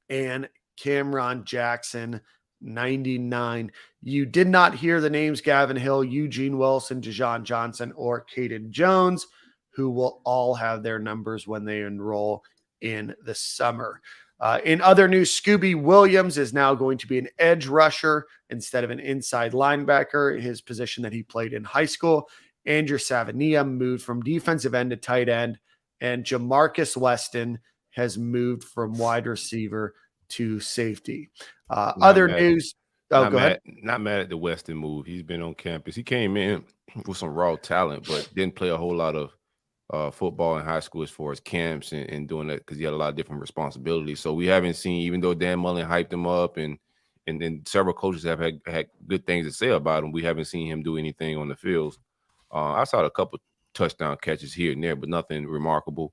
And Cameron Jackson, 99. You did not hear the names Gavin Hill, Eugene Wilson, Dejon Johnson, or Caden Jones, who will all have their numbers when they enroll in the summer. In other news, Scooby Williams is now going to be an edge rusher instead of an inside linebacker, his position that he played in high school. Andrew Savania moved from defensive end to tight end, and Jamarcus Weston has moved from wide receiver to safety. Other news. Oh, go ahead. Not mad at the Weston move. He's been on campus. He came in with some raw talent, but didn't play a whole lot of football in high school as far as camps and doing that because he had a lot of different responsibilities. So we haven't seen, even though Dan Mullen hyped him up and then several coaches have had good things to say about him, we haven't seen him do anything on the field. I saw a couple touchdown catches here and there, but nothing remarkable.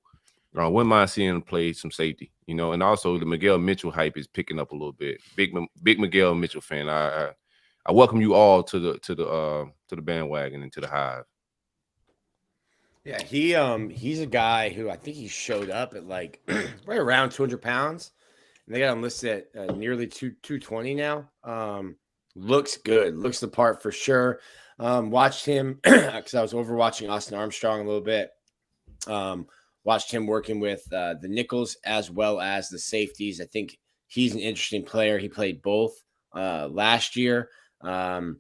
Wouldn't mind seeing him play some safety, you know, and also the Miguel Mitchell hype is picking up a little bit. Big Miguel Mitchell fan. I welcome you all to the bandwagon and to the hive. Yeah, he's a guy who I think he showed up at like right around 200 pounds, and they got him listed at nearly 220 now. Looks good, looks the part for sure. Watched him because I was overwatching Austin Armstrong a little bit. Watched him working with the nickels as well as the safeties. I think he's an interesting player. He played both last year. And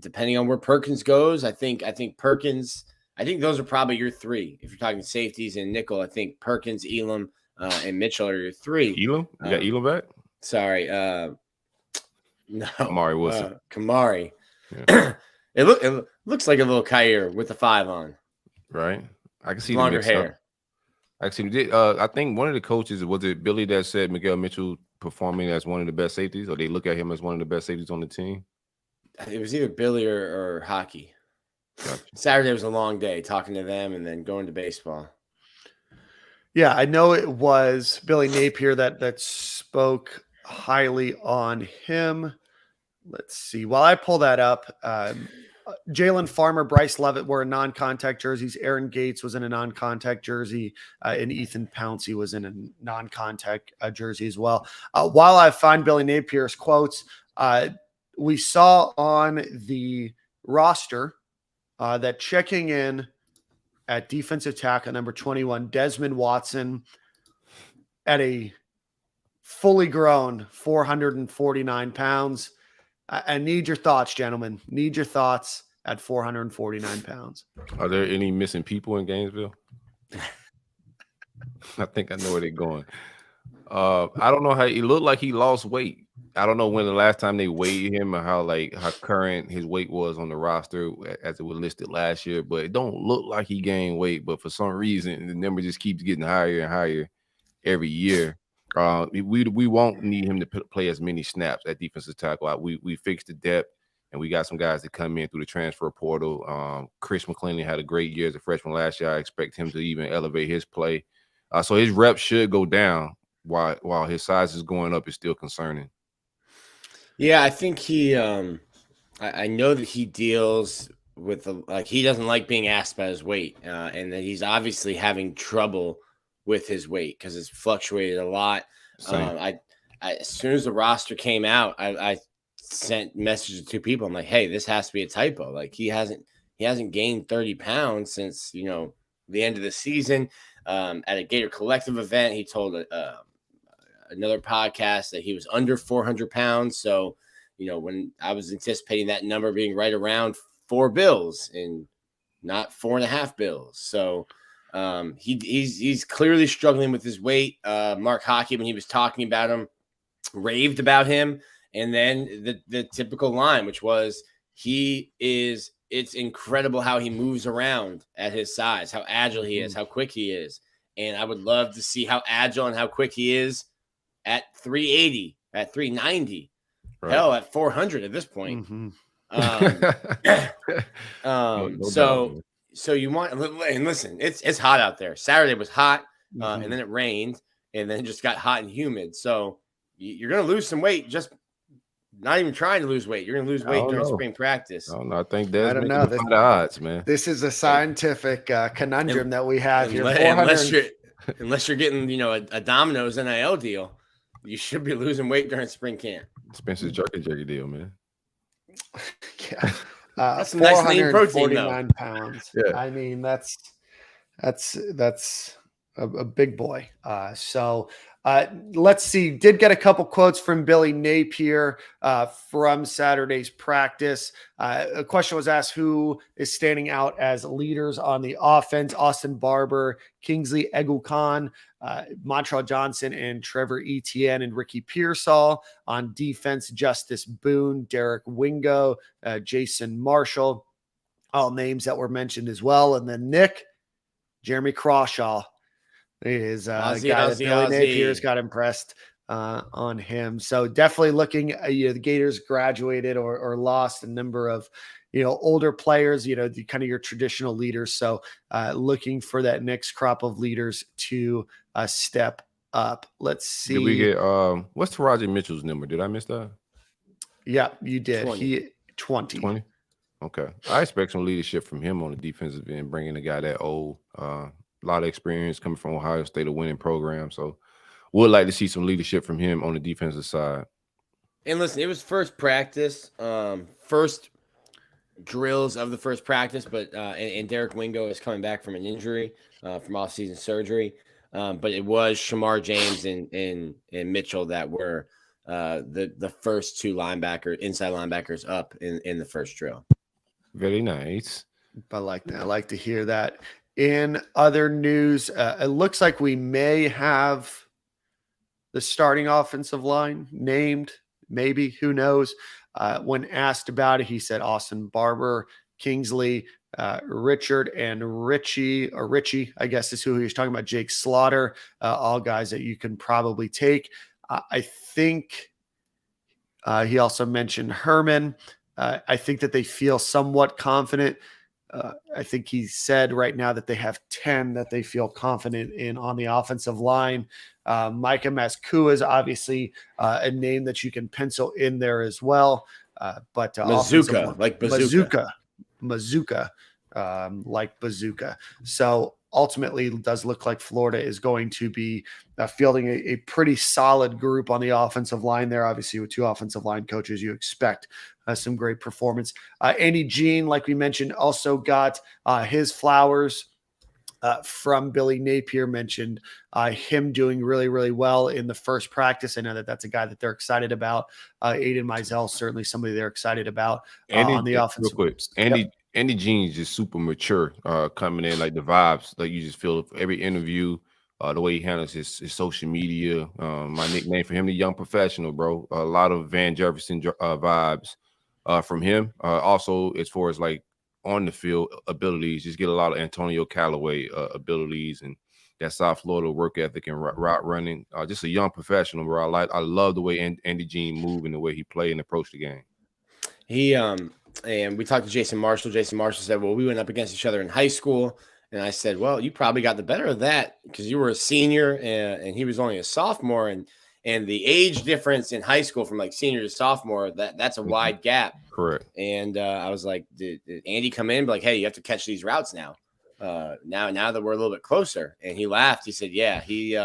depending on where Perkins goes, I think Perkins, I think those are probably your three. If you're talking safeties and nickel, I think Perkins, Elam, and Mitchell are your three. Elam? You got Elam back? Sorry. No. Kamari Wilson. Kamari. Yeah. It looks like a little Kair with the 5 on. Right. I can see longer hair. Actually, I think one of the coaches, was it Billy, that said Miguel Mitchell performing as one of the best safeties, or they look at him as one of the best safeties on the team? It was either Billy or hockey. Gotcha. Saturday was a long day talking to them and then going to baseball. Yeah, I know it was Billy Napier that spoke highly on him. Let's see. While I pull that up, Jalen Farmer, Bryce Levitt were in non-contact jerseys. Aaron Gates was in a non-contact jersey, and Ethan Pouncey was in a non-contact jersey as well. While I find Billy Napier's quotes, we saw on the roster that checking in at defensive tackle number 21, Desmond Watson, at a fully grown 449 pounds. I need your thoughts, gentlemen. Need your thoughts at 449 pounds. Are there any missing people in Gainesville? I think I know where they're going. I don't know how he looked like he lost weight. I don't know when the last time they weighed him or how current his weight was on the roster as it was listed last year, but it don't look like he gained weight. But for some reason, the number just keeps getting higher and higher every year. We won't need him to play as many snaps at defensive tackle. We fixed the depth, and we got some guys that come in through the transfer portal. Chris McClendon had a great year as a freshman last year. I expect him to even elevate his play. So his reps should go down while his size is going up is still concerning. Yeah, I think he I know that he deals with he doesn't like being asked about his weight, and that he's obviously having trouble with his weight because it's fluctuated a lot. I as soon as the roster came out, I sent messages to people. I'm like, hey, this has to be a typo. Like he hasn't gained 30 pounds since the end of the season. At a Gator Collective event, he told another podcast that he was under 400 pounds. So, when I was anticipating that number being right around 4 bills and not 4.5 bills. So he's clearly struggling with his weight. Mark Hockey, when he was talking about him, raved about him. And then the typical line, which was it's incredible how he moves around at his size, how agile he is, how quick he is. And I would love to see how agile and how quick he is at 380, at 390, right. Hell, at 400 at this point. Mm-hmm. So you want, and listen, it's hot out there. Saturday was hot, and then it rained, and then it just got hot and humid. So you're going to lose some weight, just not even trying to lose weight. You're going to lose weight during spring practice. I think that's the odds, man. This is a scientific conundrum that we have here. Unless you're getting, a Domino's NIL deal, you should be losing weight during spring camp. Spencer's jerky deal, man. Yeah. That's some nice lean protein, though. 49 pounds. Yeah. I mean, that's a big boy. So let's see. Did get a couple quotes from Billy Napier from Saturday's practice. A question was asked, who is standing out as leaders on the offense? Austin Barber, Kingsley Egukan, Montreal Johnson, and Trevor Etienne, and Ricky Pearsall. On defense, Justice Boone, Derek Wingo, Jason Marshall, all names that were mentioned as well. And then Nick, Jeremy Crawshaw is a guy that Billy Napier's got impressed on him. So definitely looking, the Gators graduated or lost a number of, older players, the kind of your traditional leaders. So looking for that next crop of leaders to step up. Let's see. Did we get what's Taraji Mitchell's number? Did I miss that? Yeah, you did. 20. He 20. Okay. I expect some leadership from him on the defensive end, bringing a guy that old, a lot of experience coming from Ohio State, a winning program. So would like to see some leadership from him on the defensive side. And listen, it was first practice, first drills of the first practice, but and Derek Wingo is coming back from an injury, from off-season surgery. But it was Shamar James and Mitchell that were the first two inside linebackers up in the first drill. Very nice. I like that. I like to hear that. In other news, it looks like we may have the starting offensive line named. Maybe, who knows? When asked about it, he said Austin Barber, Kingsley, Richard, and Richie, I guess is who he was talking about. Jake Slaughter, all guys that you can probably take. I think he also mentioned Herman. I think that they feel somewhat confident. I think he said right now that they have 10 that they feel confident in on the offensive line. Micah Maskua is obviously a name that you can pencil in there as well. But Mazuka, like bazooka. Mazuka, like bazooka. So ultimately, it does look like Florida is going to be fielding a pretty solid group on the offensive line there. Obviously, with two offensive line coaches, you expect some great performance. Andy Jean, like we mentioned, also got his flowers from Billy Napier. Mentioned him doing really, really well in the first practice. I know that that's a guy that they're excited about. Aiden Mizell, certainly somebody they're excited about on the offensive. Real quick, Andy Jean is just super mature coming in, like the vibes, like you just feel every interview, the way he handles his social media. My nickname for him, the young professional, bro. A lot of Van Jefferson vibes from him. Also, as far as like on the field abilities, just get a lot of Antonio Callaway abilities and that South Florida work ethic and route running. Just a young professional, bro. I love the way Andy Jean move and the way he play and approach the game. He and we talked to Jason Marshall. Jason Marshall said, well, we went up against each other in high school. And I said, well, you probably got the better of that because you were a senior and he was only a sophomore. And the age difference in high school from like senior to sophomore, that's a wide gap. Correct. And I was like, did Andy come in and be like, hey, you have to catch these routes now. Now that we're a little bit closer. And he laughed. He said, yeah, he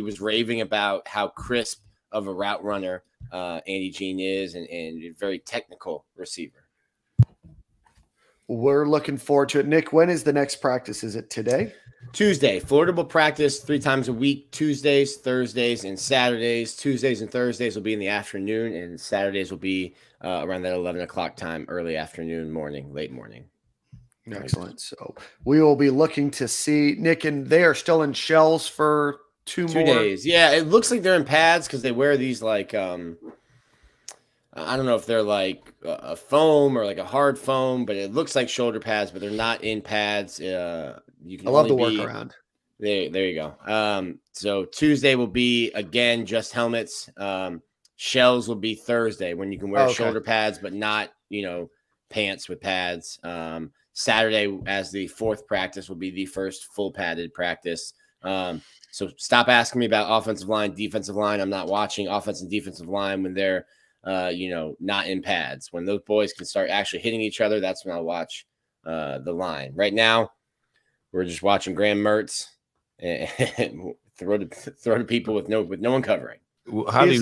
was raving about how crisp of a route runner Andy Jean is and a very technical receiver. We're looking forward to it. Nick, when is the next practice? Is it today? Tuesday. Florida will practice 3 times a week, Tuesdays, Thursdays, and Saturdays. Tuesdays and Thursdays will be in the afternoon, and Saturdays will be around that 11 o'clock time, early afternoon, morning, late morning. Excellent. So we will be looking to see Nick, and they are still in shells for 2 more days. Yeah, it looks like they're in pads because they wear these like I don't know if they're like a foam or like a hard foam, but it looks like shoulder pads, but they're not in pads. You can I love the workaround. There you go. So Tuesday will be again just helmets. Shells will be Thursday when you can wear shoulder pads, but not pants with pads. Saturday as the 4th practice will be the first full padded practice. So stop asking me about offensive line, defensive line. I'm not watching offensive and defensive line when they're not in pads. When those boys can start actually hitting each other, that's when I'll watch the line. Right now, we're just watching Graham Mertz and throw to people with no one covering. How is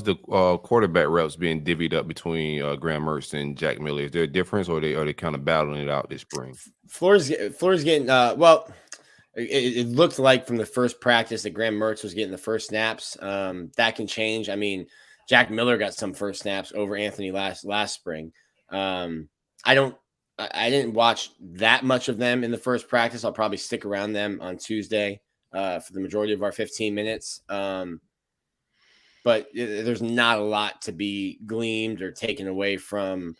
the quarterback reps being divvied up between Graham Mertz and Jack Miller? Is there a difference, or are they kind of battling it out this spring? Florida's getting well. It looked like from the first practice that Graham Mertz was getting the first snaps. That can change. I mean, Jack Miller got some first snaps over Anthony last spring. I didn't watch that much of them in the first practice. I'll probably stick around them on Tuesday for the majority of our 15 minutes. But there's not a lot to be gleaned or taken away from,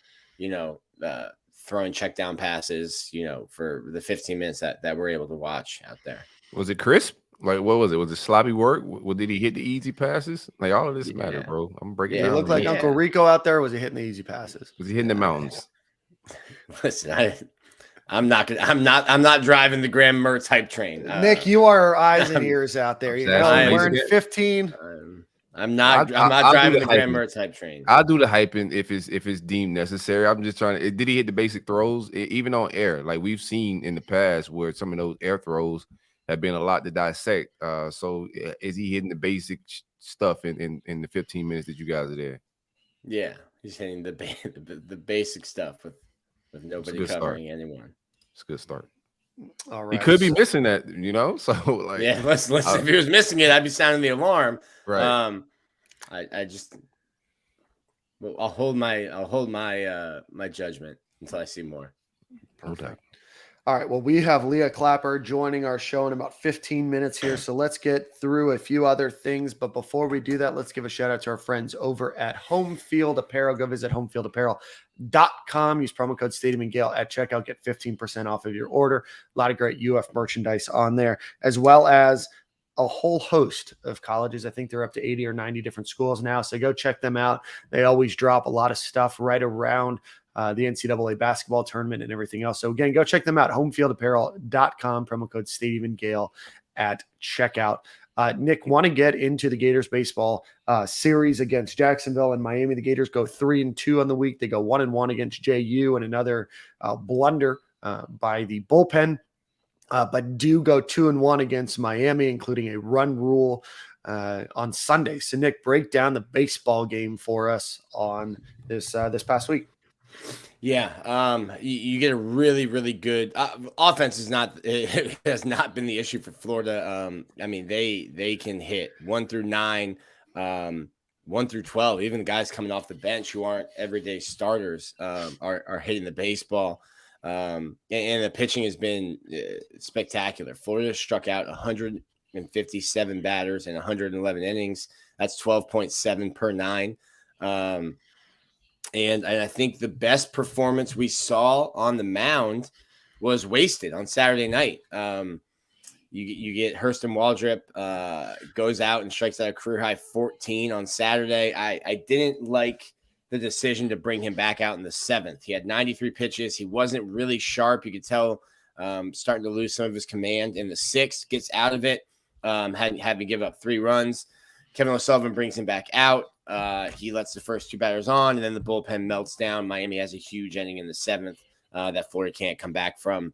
throwing check down passes, for the 15 minutes that we're able to watch out there. Was it crisp? Like, what was it? Was it sloppy work? Did he hit the easy passes? Like, all of this matter, bro. I'm breaking He down. looked like Uncle Rico out there. Or was he hitting the easy passes? Was he hitting the mountains? Listen, I'm not driving the Graham Mertz hype train. Nick, you are our eyes and ears out there. You know, wearing 15. I'm not driving the Graham Mertz hype train. I'll do the hyping if it's deemed necessary. I'm just trying to. Did he hit the basic throws even on air? Like we've seen in the past where some of those air throws have been a lot to dissect. So is he hitting the basic stuff in the 15 minutes that you guys are there? Yeah, he's hitting the basic stuff with nobody covering anyone. It's a good start. All right. He could be missing that, you know. So like, yeah, listen. If he was missing it, I'd be sounding the alarm. Right. I'll hold my my judgment until I see more. Perfect. All right. Well, we have Leah Clapper joining our show in about 15 minutes here. So let's get through a few other things. But before we do that, let's give a shout out to our friends over at Home Field Apparel. Go visit homefieldapparel.com. Use promo code Stadium and Gale at checkout. Get 15% off of your order. A lot of great UF merchandise on there, as well as a whole host of colleges. I think they're up to 80 or 90 different schools now. So go check them out. They always drop a lot of stuff right around the NCAA basketball tournament and everything else. So again, go check them out. Homefieldapparel.com, promo code Stadium and Gale at checkout. Nick, want to get into the Gators baseball series against Jacksonville and Miami. The Gators go 3-2 on the week. They go 1-1 against JU and another blunder by the bullpen. But do go 2-1 against Miami, including a run rule on Sunday. So Nick, break down the baseball game for us on this past week. Yeah, you get a really, really good offense. It has not been the issue for Florida. I mean, they can hit 1 through 9, 1 through 12. Even the guys coming off the bench who aren't everyday starters are hitting the baseball. And the pitching has been spectacular. Florida struck out 157 batters in 111 innings. That's 12.7 per 9. And I think the best performance we saw on the mound was wasted on Saturday night. You get Hurston Waldrop goes out and strikes out a career high 14 on Saturday. I didn't like the decision to bring him back out in the 7th. He had 93 pitches. He wasn't really sharp. You could tell starting to lose some of his command. In the 6th, gets out of it, had to give up 3 runs. Kevin O'Sullivan brings him back out. He lets the first 2 batters on, and then the bullpen melts down. Miami has a huge inning in the 7th that Florida can't come back from.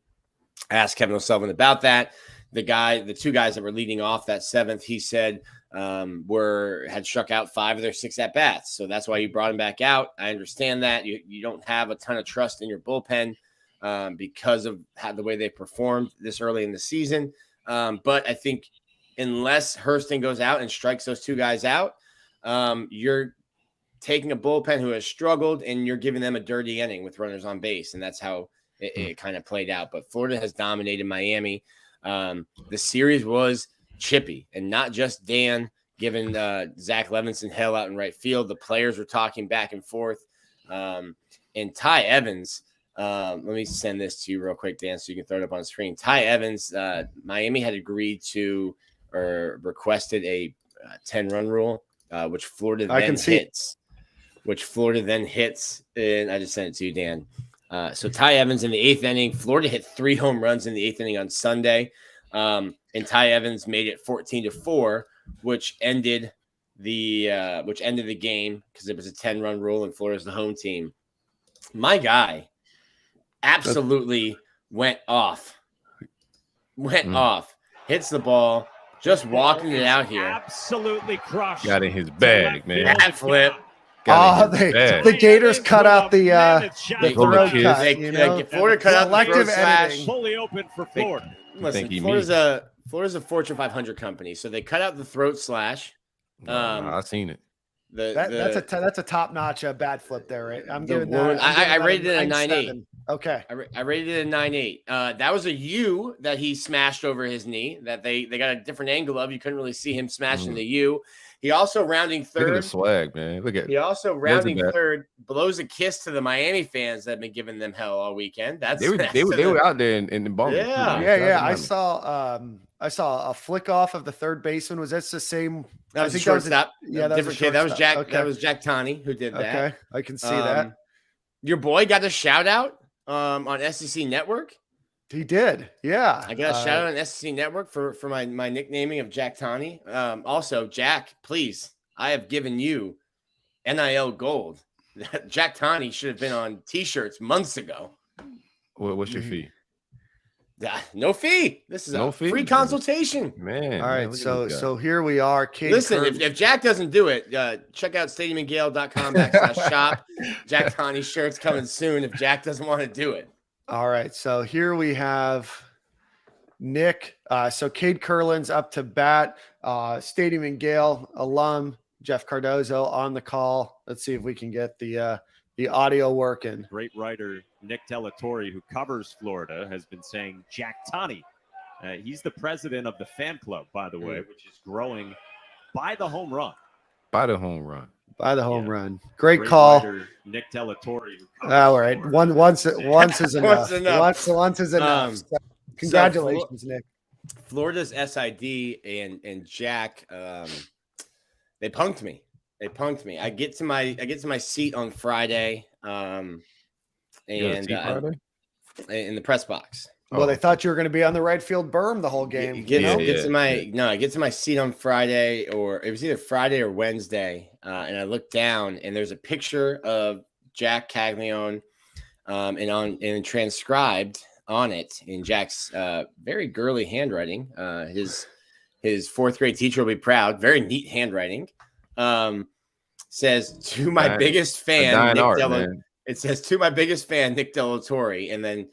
I asked Kevin O'Sullivan about that. The 2 guys that were leading off that 7th, he said had struck out 5 of their 6 at-bats. So that's why you brought him back out. I understand that. You don't have a ton of trust in your bullpen because of the way they performed this early in the season. But I think unless Hurston goes out and strikes those 2 guys out, you're taking a bullpen who has struggled and you're giving them a dirty inning with runners on base. And that's how it kind of played out. But Florida has dominated Miami. The series was chippy, and not just Dan giving Zach Levinson hell out in right field. The players were talking back and forth. And Ty Evans, let me send this to you real quick, Dan, so you can throw it up on the screen. Ty Evans, Miami had agreed to or requested a 10-run rule, which Florida then hits. Which Florida then hits, and I just sent it to you, Dan. So Ty Evans in the 8th inning. Florida hit 3 home runs in the 8th inning on Sunday. And Ty Evans made it 14-4, which ended the game because it was a 10-run rule and Florida's the home team. My guy absolutely went off. Hits the ball, just walking it out here. Absolutely crushed. Got in his bag, man. That flip. The Gators cut out the throat cut. Florida cut out the throat slash. Fully open for Florida. Listen, Florida's a Fortune 500 company, so they cut out the throat slash. I've seen it. That's a top notch bat flip there. Right? I'm giving that. I rated it a 9.8. Okay. I rated it a 9.8. That was a U that he smashed over his knee that they got a different angle of. You couldn't really see him smashing the U. He also rounding third. Look at the swag, man. He also rounding third blows a kiss to the Miami fans that have been giving them hell all weekend. They were out there in the bump. Yeah. I I saw a flick off of the third baseman. Was that the same? That was a shortstop. Yeah, that different kid. That was Jack. Okay. That was Jack Tani who did that. Okay, I can see that. Your boy got a shout out on SEC Network. He did. Yeah, I got a shout out on SEC Network for my nicknaming of Jack Tani. Also, Jack, please, I have given you NIL gold. Jack Tani should have been on T-shirts months ago. What's your fee? No fee. This is a free consultation. Man. All right. So here we are. Listen, if Jack doesn't do it, check out stadiumandgale.com/shop. Jack Tani shirts coming soon if Jack doesn't want to do it. All right. So here we have Nick. So Cade Curlin's up to bat. Stadium and Gale alum Jeff Cardozo on the call. Let's see if we can get the audio working. Great writer Nick Delatorre, who covers Florida, has been saying Jack Tani. He's the president of the fan club, by the way, which is growing by the home run. By the home run. By the home run. Great call. Writer Nick Delatorre. All right. Once is enough. Once is enough. So, congratulations, Nick. Florida's SID and Jack, they punked me. I get to my seat on Friday, in the press box. Well, they thought you were going to be on the right field berm the whole game. I get to my seat on Friday, or it was either Friday or Wednesday, and I look down and there's a picture of Jack Caglione, and transcribed on it in Jack's very girly handwriting. His fourth grade teacher will be proud. Very neat handwriting. Says to my biggest fan, it says to my biggest fan, Nick Delatorre, and then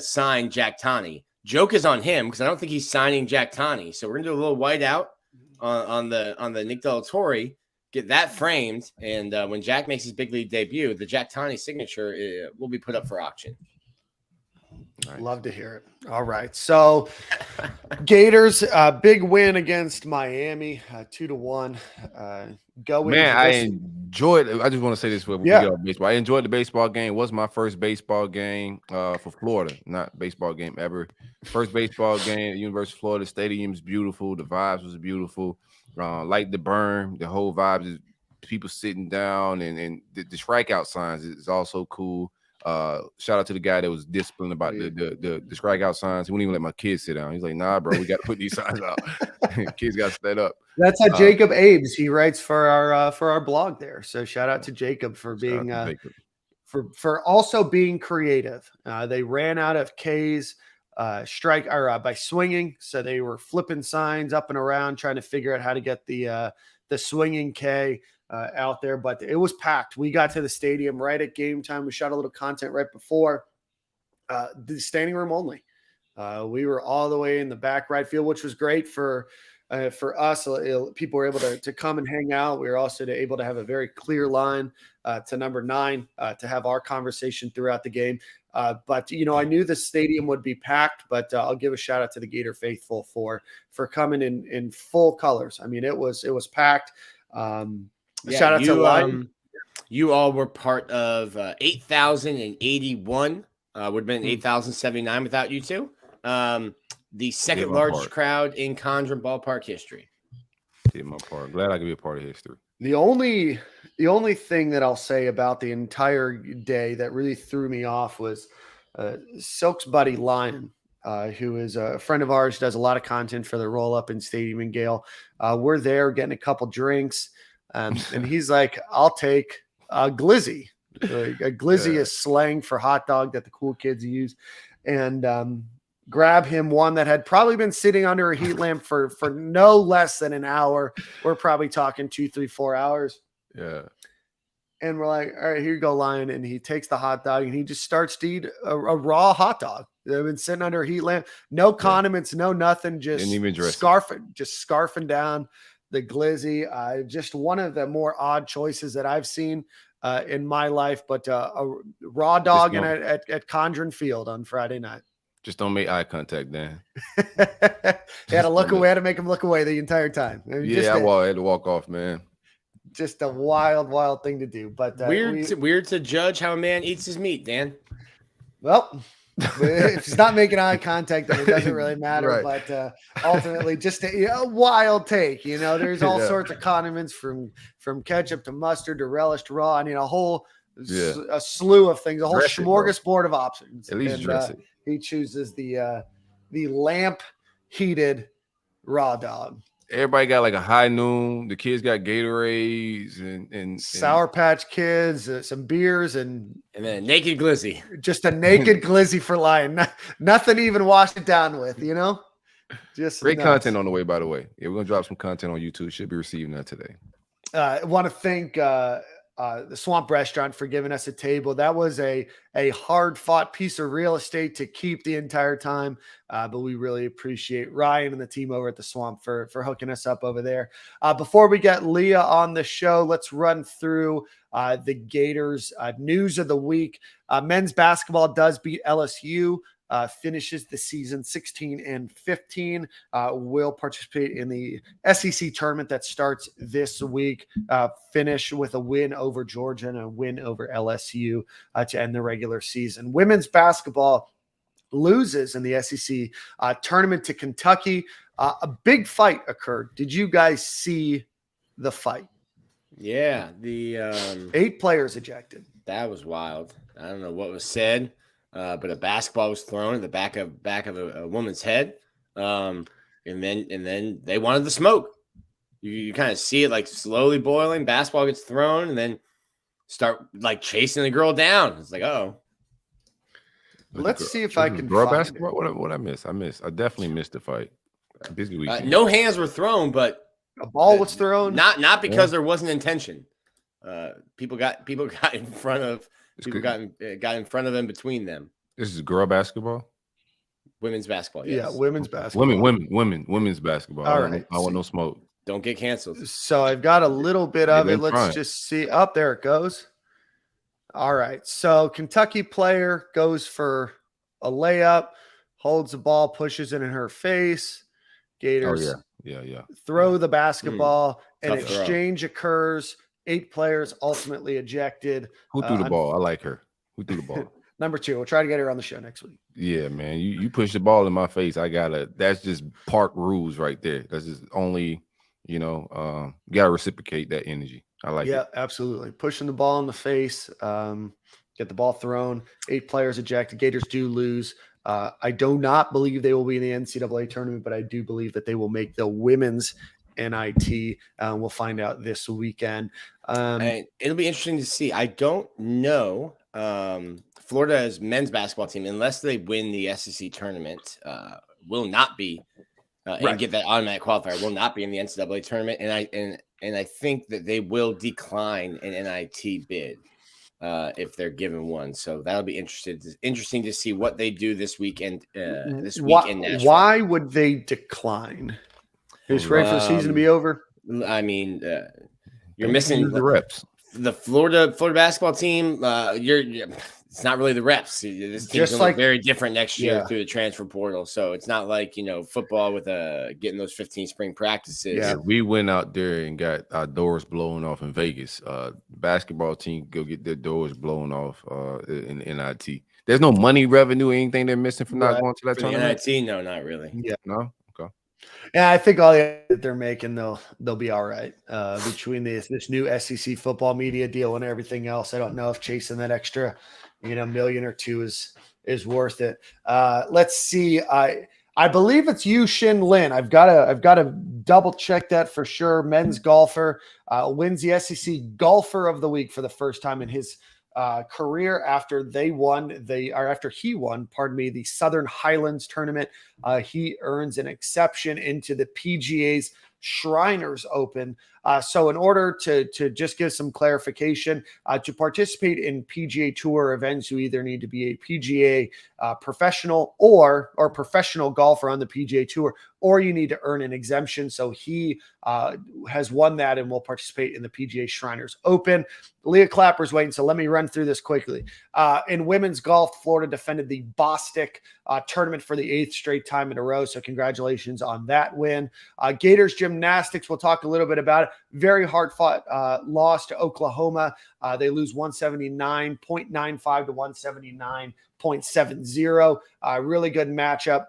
signed Jack Tani. Joke is on him because I don't think he's signing Jack Tani. So we're gonna do a little white out on the Nick Delatorre, get that framed, and when Jack makes his big league debut, the Jack Tani signature will be put up for auction. Nice. Love to hear it. All right. So Gators, big win against Miami, 2-1. I enjoyed it. I just want to say this before we get off baseball. I enjoyed the baseball game. It was my first baseball game for Florida, not baseball game ever. First baseball game at University of Florida. Stadium's beautiful. The vibes was beautiful. Like the burn, the whole vibes is people sitting down, and the strikeout signs is also cool. Shout out to the guy that was disciplined about the strikeout signs. He wouldn't even let my kids sit down. He's like, nah, bro, we got to put these signs out. Kids got to stand up. That's Jacob Abes. He writes for our blog there. So shout out to Jacob for being for also being creative. They ran out of K's by swinging, so they were flipping signs up and around trying to figure out how to get the swinging K out there, but it was packed. We got to the stadium right at game time. We shot a little content right before the standing room only. We were all the way in the back right field, which was great for us. People were able to come and hang out. We were also able to have a very clear line to number 9 to have our conversation throughout the game. But I knew the stadium would be packed, but I'll give a shout out to the Gator faithful for coming in full colors. I mean, it was packed. Shout out to Lion. You all were part of 8,081. Would have been 8,079 without you two. The second largest crowd in Condren ballpark history. Did my part. Glad I could be a part of history. The only thing that I'll say about the entire day that really threw me off was Silk's buddy Lion, who is a friend of ours, does a lot of content for the Roll Up in Stadium and Gale. We're there getting a couple drinks. And he's like, I'll take a glizzy. A glizzy is slang for hot dog that the cool kids use. And grab him one that had probably been sitting under a heat lamp for no less than an hour. We're probably talking 2, 3, 4 hours. Yeah. And we're like, all right, here you go, Lion. And he takes the hot dog and he just starts to eat a raw hot dog. They've been sitting under a heat lamp. No condiments, no nothing. Just scarfing down the glizzy. Just one of the more odd choices that I've seen in my life, but a raw dog at Condren Field on Friday night. Just don't make eye contact, Dan. He had to look away. I had to make him look away the entire time. I had to walk off, man. Just a wild thing to do. But weird to judge how a man eats his meat, Dan. Well, If he's not making eye contact, then it doesn't really matter. Right. But ultimately, just a wild take. There's all sorts of condiments from ketchup to mustard to relish to raw. A whole a slew of things, a whole smorgasbord of options. At least dress it. He chooses the lamp heated raw dog. Everybody got like a high noon. The kids got Gatorades and Sour Patch Kids, some beers, and then a naked glizzy. Just a naked glizzy for Lion. Nothing to even wash it down with, Just great content on the way, by the way. Yeah, we're gonna drop some content on YouTube. Should be receiving that today. I want to thank the Swamp Restaurant for giving us a table. That was a hard-fought piece of real estate to keep the entire time, but we really appreciate Ryan and the team over at the Swamp for hooking us up over there. Before we get Leah on the show, let's run through the Gators news of the week. Men's basketball does beat LSU. Finishes the season 16-15, will participate in the SEC tournament that starts this week, finish with a win over Georgia and a win over LSU to end the regular season. Women's basketball loses in the SEC tournament to Kentucky. A big fight occurred. Did you guys see the fight? Yeah, the 8 players ejected. That was wild. I don't know what was said. But a basketball was thrown at the back of a woman's head, and then they wanted the smoke. You kind of see it like slowly boiling. Basketball gets thrown, and then start like chasing the girl down. It's like, oh, let's see if I can. Girl basketball. What I miss? I definitely missed the fight. Busy weekend. No hands were thrown, but a ball was thrown. Not because there wasn't intention. People got in front of. People got in front of them, between them. This is girl basketball? Women's basketball, yes. Yeah, women's basketball. Women's basketball. All right. I want no smoke. Don't get canceled. So I've got a little bit of it. Let's just see. Up there it goes. All right. So Kentucky player goes for a layup, holds the ball, pushes it in her face. Gators throw the basketball. An exchange occurs. 8 players ultimately ejected. Who threw the ball? I like her. Who threw the ball? Number 2. We'll try to get her on the show next week. Yeah, man. You push the ball in my face. That's just park rules right there. That's just only, you gotta reciprocate that energy. I like it. Yeah, absolutely. Pushing the ball in the face, get the ball thrown. 8 players ejected. Gators do lose. I do not believe they will be in the NCAA tournament, but I do believe that they will make the women's NIT. We'll find out this weekend. And it'll be interesting to see. I don't know. Florida's men's basketball team, unless they win the SEC tournament, will not be and get that automatic qualifier. Will not be in the NCAA tournament, and I think that they will decline an NIT bid if they're given one. So that'll be interesting to see what they do this weekend. In Nashville. Why would they decline? You're just ready for the season to be over? I mean, you're missing the reps. The Florida basketball team. It's not really the reps. This team's going to look very different next year through the transfer portal. So it's not like football with getting those 15 spring practices. Yeah, we went out there and got our doors blown off in Vegas. Basketball team go get their doors blown off in NIT. There's no money revenue, anything they're missing from not going to that tournament. NIT, no, not really. Yeah, no. Yeah, I think all that they're making, they'll be all right. Between this new SEC football media deal and everything else, I don't know if chasing that extra, million or two is worth it. Let's see. I believe it's Yu Shin Lin. I've got to double check that for sure. Men's golfer wins the SEC Golfer of the Week for the first time in his career after he won the Southern Highlands tournament. He earns an exception into the PGA's Shriners Open. So in order to just give some clarification, to participate in PGA Tour events, you either need to be a PGA professional or professional golfer on the PGA Tour, or you need to earn an exemption. So he has won that and will participate in the PGA Shriners Open. Leah Clapper's waiting, so let me run through this quickly. In women's golf, Florida defended the Bostic tournament for the 8th straight time in a row, so congratulations on that win. Gators Gymnastics Gymnastics, we'll talk a little bit about it. Very hard-fought loss to Oklahoma. They lose 179.95 to 179.70. Really good matchup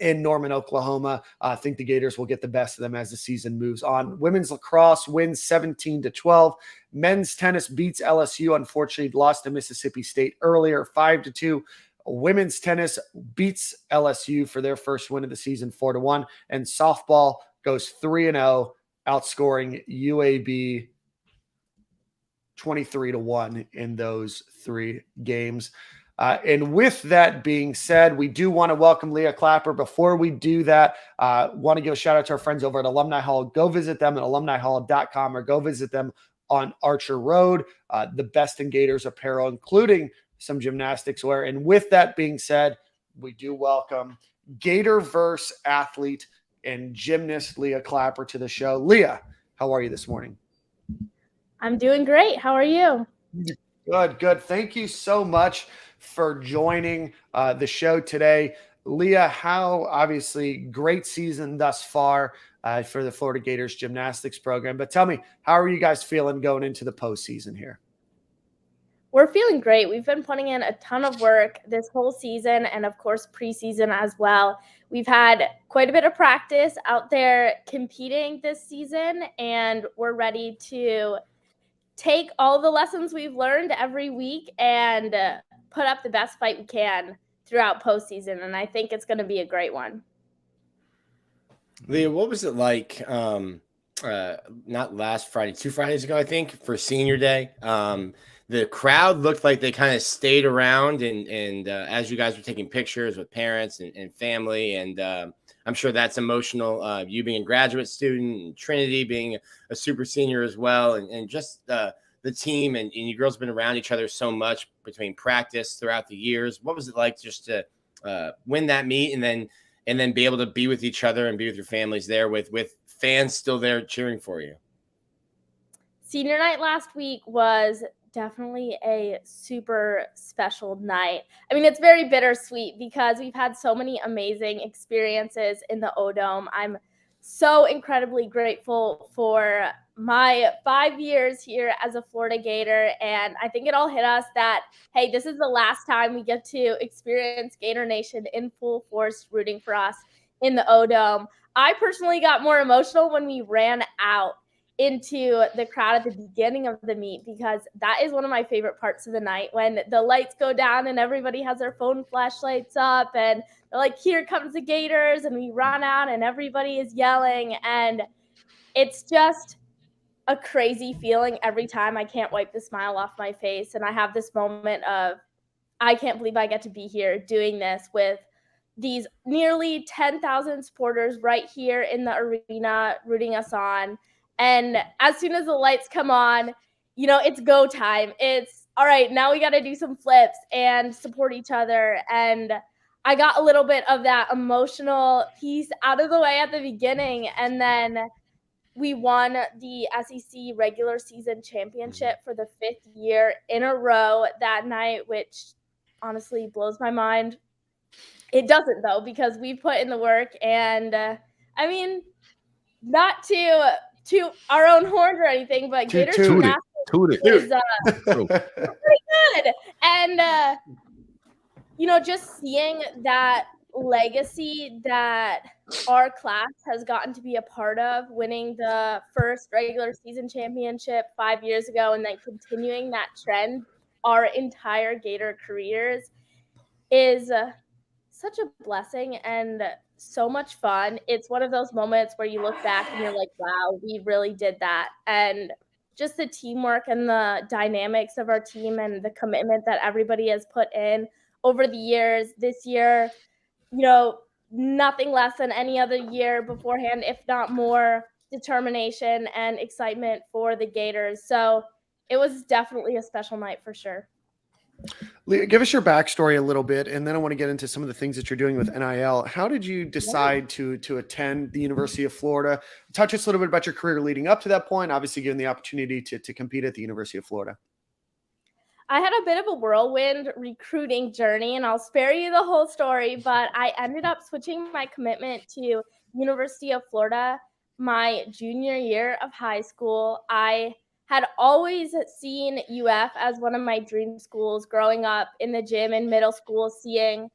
in Norman, Oklahoma. I think the Gators will get the best of them as the season moves on. Women's lacrosse wins 17-12. Men's tennis beats LSU. Unfortunately, lost to Mississippi State earlier, 5-2. Women's tennis beats LSU for their first win of the season, 4-1. And softball goes 3-0, outscoring UAB 23-1 in those 3 games. And with that being said, we do want to welcome Leah Clapper. Before we do that, want to give a shout out to our friends over at Alumni Hall. Go visit them at alumnihall.com or go visit them on Archer Road. The best in Gators apparel, including some gymnastics wear. And with that being said, we do welcome Gatorverse athlete and gymnast Leah Clapper to the show. Leah, how are you this morning? I'm doing great. How are you? Good. Thank you so much for joining the show today. Leah, how obviously great season thus far for the Florida Gators gymnastics program. But tell me, how are you guys feeling going into the postseason here? We're feeling great. We've been putting in a ton of work this whole season and, of course, preseason as well. We've had quite a bit of practice out there competing this season, and we're ready to take all the lessons we've learned every week and put up the best fight we can throughout postseason, and I think it's going to be a great one. Leah, what was it like, not last Friday, 2 Fridays ago, I think, for senior day? The crowd looked like they kind of stayed around and as you guys were taking pictures with parents and family, and I'm sure that's emotional. You being a graduate student, and Trinity being a super senior as well, and just the team and you girls have been around each other so much between practice throughout the years. What was it like just to win that meet and then be able to be with each other and be with your families there with fans still there cheering for you? Senior night last week was definitely a super special night. I mean, it's very bittersweet because we've had so many amazing experiences in the O-Dome. I'm so incredibly grateful for my 5 years here as a Florida Gator, and I think it all hit us that, hey, this is the last time we get to experience Gator Nation in full force rooting for us in the O-Dome. I personally got more emotional when we ran out into the crowd at the beginning of the meet, because that is one of my favorite parts of the night, when the lights go down and everybody has their phone flashlights up and they're like, here comes the Gators, and we run out and everybody is yelling, and it's just a crazy feeling every time. I can't wipe the smile off my face, and I have this moment of, I can't believe I get to be here doing this with these nearly 10,000 supporters right here in the arena rooting us on. And as soon as the lights come on, you know, it's go time. It's all right, now we got to do some flips and support each other. And I got a little bit of that emotional piece out of the way at the beginning. And then we won the SEC regular season championship for the 5th year in a row that night, which honestly blows my mind. It doesn't, though, because we put in the work. And I mean, not to our own horn or anything, but Gators Gymnastics is pretty good. And, you know, just seeing that legacy that our class has gotten to be a part of, winning the first regular season championship 5 years ago and then continuing that trend our entire Gator careers, is such a blessing and so much fun. It's one of those moments where you look back and you're like, wow, we really did that. And just the teamwork and the dynamics of our team and the commitment that everybody has put in over the years. This year, you know, nothing less than any other year beforehand, if not more determination and excitement for the Gators. So it was definitely a special night for sure. Leah, give us your backstory a little bit, and then I want to get into some of the things that you're doing with NIL. How did you decide to attend the University of Florida? Touch us a little bit about your career leading up to that point, obviously given the opportunity to compete at the University of Florida. I had a bit of a whirlwind recruiting journey, and I'll spare you the whole story, but I ended up switching my commitment to University of Florida my junior year of high school. I had always seen UF as one of my dream schools growing up in the gym in middle school, seeing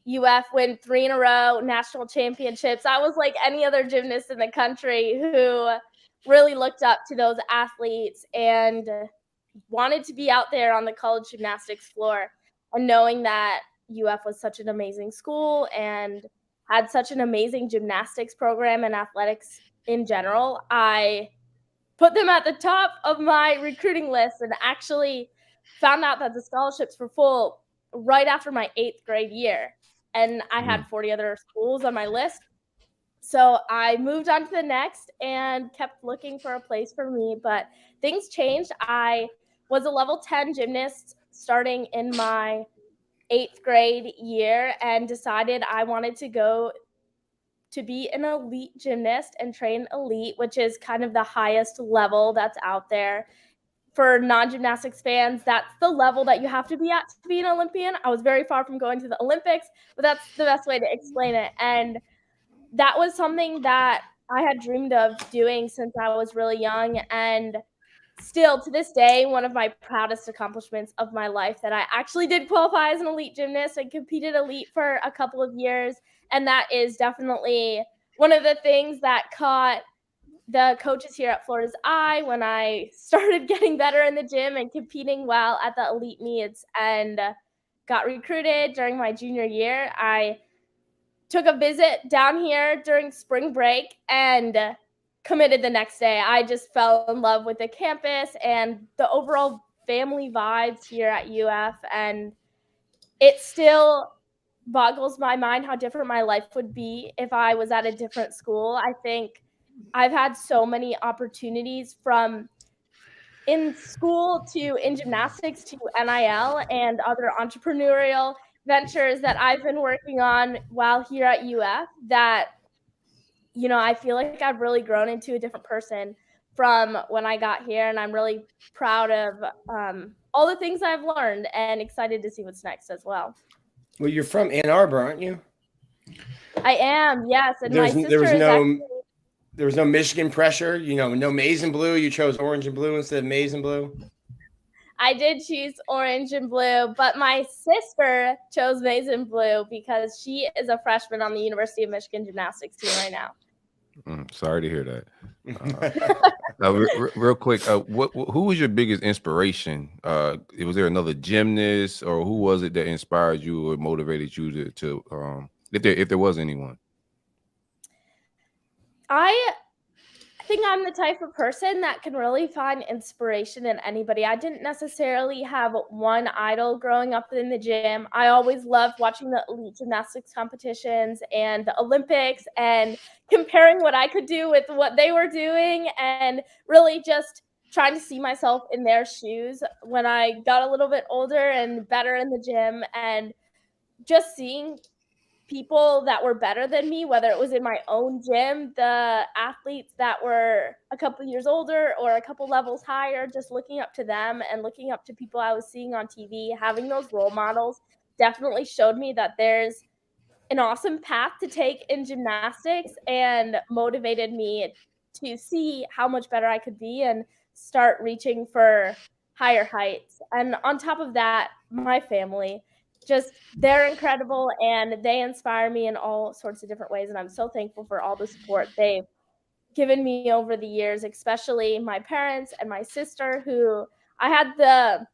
UF win 3 in a row, national championships. I was like any other gymnast in the country who really looked up to those athletes and wanted to be out there on the college gymnastics floor. And knowing that UF was such an amazing school and had such an amazing gymnastics program and athletics in general, I put them at the top of my recruiting list and actually found out that the scholarships were full right after my 8th grade year. And I had 40 other schools on my list. So I moved on to the next and kept looking for a place for me, but things changed. I was a level 10 gymnast starting in my 8th grade year and decided I wanted to go to be an elite gymnast and train elite, which is kind of the highest level that's out there. For non-gymnastics fans, that's the level that you have to be at to be an Olympian. I was very far from going to the Olympics, but that's the best way to explain it. And that was something that I had dreamed of doing since I was really young, and still to this day, one of my proudest accomplishments of my life, that I actually did qualify as an elite gymnast and competed elite for a couple of years. And that is definitely one of the things that caught the coaches here at Florida's eye when I started getting better in the gym and competing well at the elite meets and got recruited during my junior year. I took a visit down here during spring break and committed the next day. I just fell in love with the campus and the overall family vibes here at UF. And it still boggles my mind how different my life would be if I was at a different school. I think I've had so many opportunities from in school to in gymnastics to NIL and other entrepreneurial ventures that I've been working on while here at UF that, you know, I feel like I've really grown into a different person from when I got here. And I'm really proud of all the things I've learned and excited to see what's next as well. Well, you're from Ann Arbor, aren't you? I am, yes. And my sister there was no Michigan pressure, you know, no maize and blue. You chose orange and blue instead of maize and blue. I did choose orange and blue, but my sister chose maize and blue because she is a freshman on the University of Michigan gymnastics team right now. Sorry to hear that. Real quick, who was your biggest inspiration? Was there another gymnast, or who was it that inspired you or motivated you to if there was anyone? I think I'm the type of person that can really find inspiration in anybody. I didn't necessarily have one idol growing up in the gym. I always loved watching the elite gymnastics competitions and the Olympics and comparing what I could do with what they were doing and really just trying to see myself in their shoes when I got a little bit older and better in the gym, and just seeing people that were better than me, whether it was in my own gym, the athletes that were a couple years older or a couple levels higher, just looking up to them and looking up to people I was seeing on TV, having those role models definitely showed me that there's an awesome path to take in gymnastics and motivated me to see how much better I could be and start reaching for higher heights. And on top of that, my family, just they're incredible and they inspire me in all sorts of different ways. And I'm so thankful for all the support they've given me over the years, especially my parents and my sister, who I had the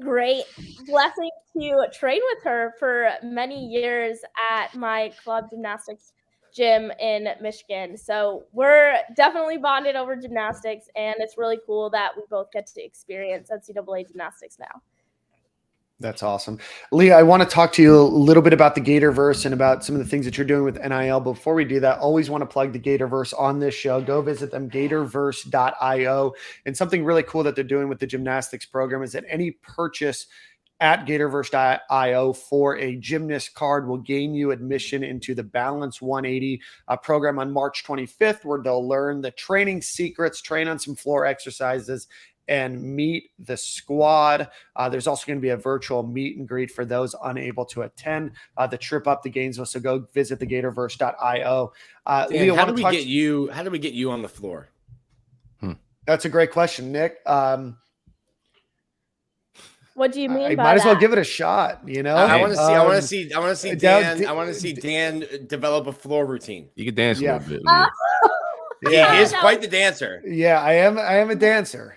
great blessing to train with her for many years at my club gymnastics gym in Michigan. So we're definitely bonded over gymnastics, and it's really cool that we both get to experience NCAA gymnastics now. That's awesome. Leah, I want to talk to you a little bit about the Gatorverse and about some of the things that you're doing with NIL. Before we do that, always want to plug the Gatorverse on this show. Go visit them, gatorverse.io. And something really cool that they're doing with the gymnastics program is that any purchase at gatorverse.io for a gymnast card will gain you admission into the Balance 180 program on March 25th, where they'll learn the training secrets, train on some floor exercises, and meet the squad. There's also going to be a virtual meet and greet for those unable to attend the trip up to Gainesville. So go visit thegatorverse.io. Leah, how do we get you on the floor? That's a great question, Nick. What do you mean I by might as well that? give it a shot, you know? I want to see Dan develop a floor routine. You can dance a little bit. Yeah, he is quite the dancer. Yeah, I am a dancer.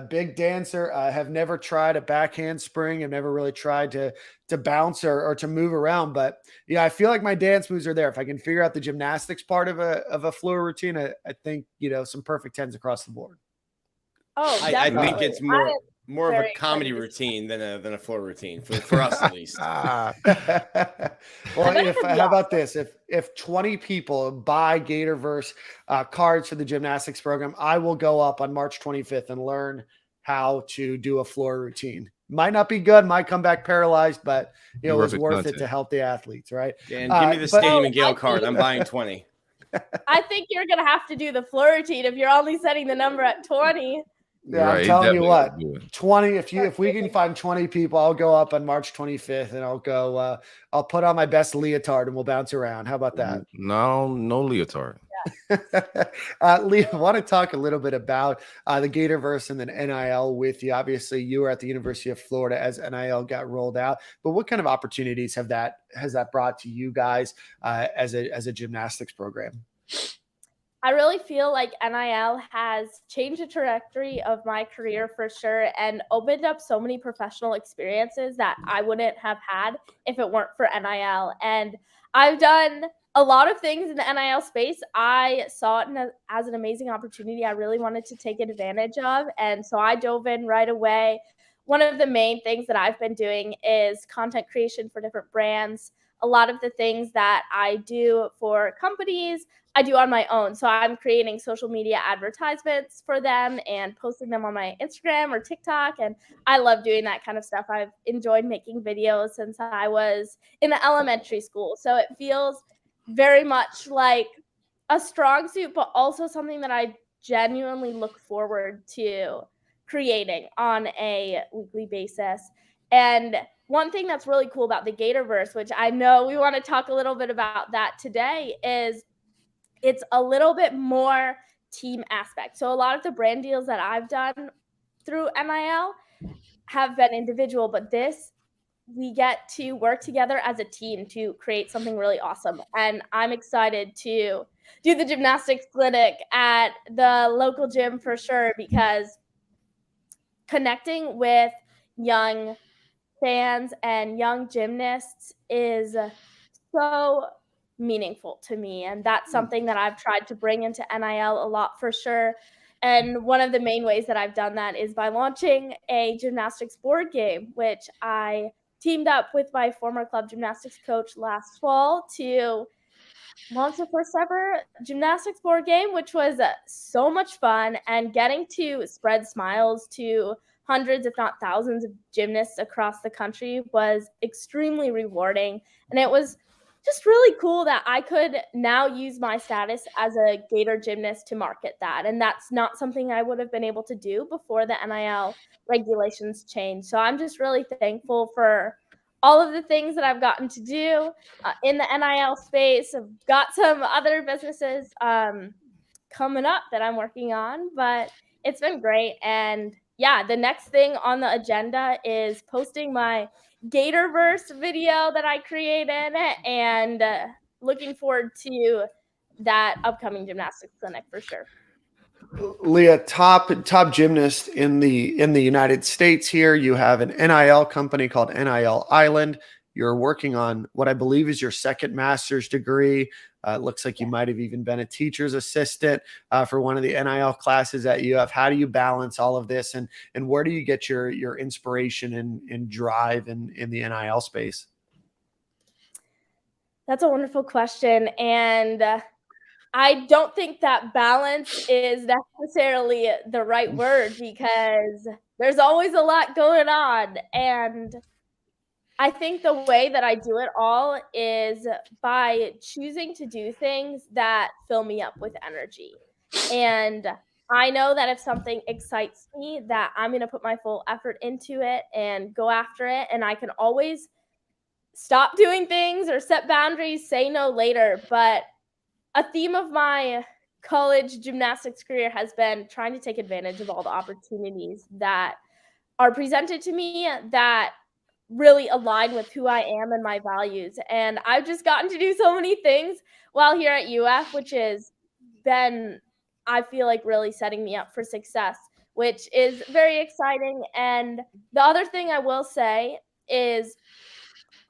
Big dancer. I have never tried a backhand spring. I've never really tried to bounce or to move around. But yeah, I feel like my dance moves are there. If I can figure out the gymnastics part of a floor routine, I think, some perfect tens across the board. Oh, I think it's more of a comedy routine than a floor routine for us at least. Well, how about this? If 20 people buy Gatorverse cards for the gymnastics program, I will go up on March 25th and learn how to do a floor routine. Might not be good, might come back paralyzed, but it was worth it to help the athletes, right? And give me the Stadium and Gale card. I'm buying 20. I think you're gonna have to do the floor routine if you're only setting the number at 20. Yeah, right, I'm telling you what, 20. If we can find 20 people, I'll go up on March 25th and I'll go. I'll put on my best leotard and we'll bounce around. How about that? No leotard. Leah, I want to talk a little bit about the Gatorverse and then NIL with you. Obviously, you were at the University of Florida as NIL got rolled out, but what kind of opportunities has that brought to you guys as a gymnastics program? I really feel like NIL has changed the trajectory of my career for sure and opened up so many professional experiences that I wouldn't have had if it weren't for NIL. And I've done a lot of things in the NIL space. I saw it as an amazing opportunity I really wanted to take advantage of. And so I dove in right away. One of the main things that I've been doing is content creation for different brands. A lot of the things that I do for companies, I do on my own. So I'm creating social media advertisements for them and posting them on my Instagram or TikTok. And I love doing that kind of stuff. I've enjoyed making videos since I was in the elementary school. So it feels very much like a strong suit, but also something that I genuinely look forward to creating on a weekly basis. And one thing that's really cool about the Gatorverse, which I know we want to talk a little bit about that today, is it's a little bit more team aspect. So a lot of the brand deals that I've done through NIL have been individual, but we get to work together as a team to create something really awesome. And I'm excited to do the gymnastics clinic at the local gym for sure, because connecting with young fans and young gymnasts is so meaningful to me. And that's something that I've tried to bring into NIL a lot for sure. And one of the main ways that I've done that is by launching a gymnastics board game, which I teamed up with my former club gymnastics coach last fall to launch the first ever gymnastics board game, which was so much fun. And getting to spread smiles to hundreds, if not thousands, of gymnasts across the country was extremely rewarding. And it was just really cool that I could now use my status as a Gator gymnast to market that. And that's not something I would have been able to do before the NIL regulations changed. So I'm just really thankful for all of the things that I've gotten to do in the NIL space. I've got some other businesses coming up that I'm working on, but it's been great. And yeah, the next thing on the agenda is posting my Gatorverse video that I created and looking forward to that upcoming gymnastics clinic for sure. Leah, top gymnast in the United States here. You have an NIL company called NIL Island. You're working on what I believe is your second master's degree. It looks like you might have even been a teacher's assistant for one of the NIL classes that you have. How do you balance all of this, and where do you get your inspiration and drive in the NIL space? That's a wonderful question, and I don't think that balance is necessarily the right word, because there's always a lot going on. And I think the way that I do it all is by choosing to do things that fill me up with energy. And I know that if something excites me, that I'm going to put my full effort into it and go after it. And I can always stop doing things or set boundaries, say no later. But a theme of my college gymnastics career has been trying to take advantage of all the opportunities that are presented to me that really align with who I am and my values. And I've just gotten to do so many things while here at UF, which has been, I feel like, really setting me up for success, which is very exciting. And the other thing I will say is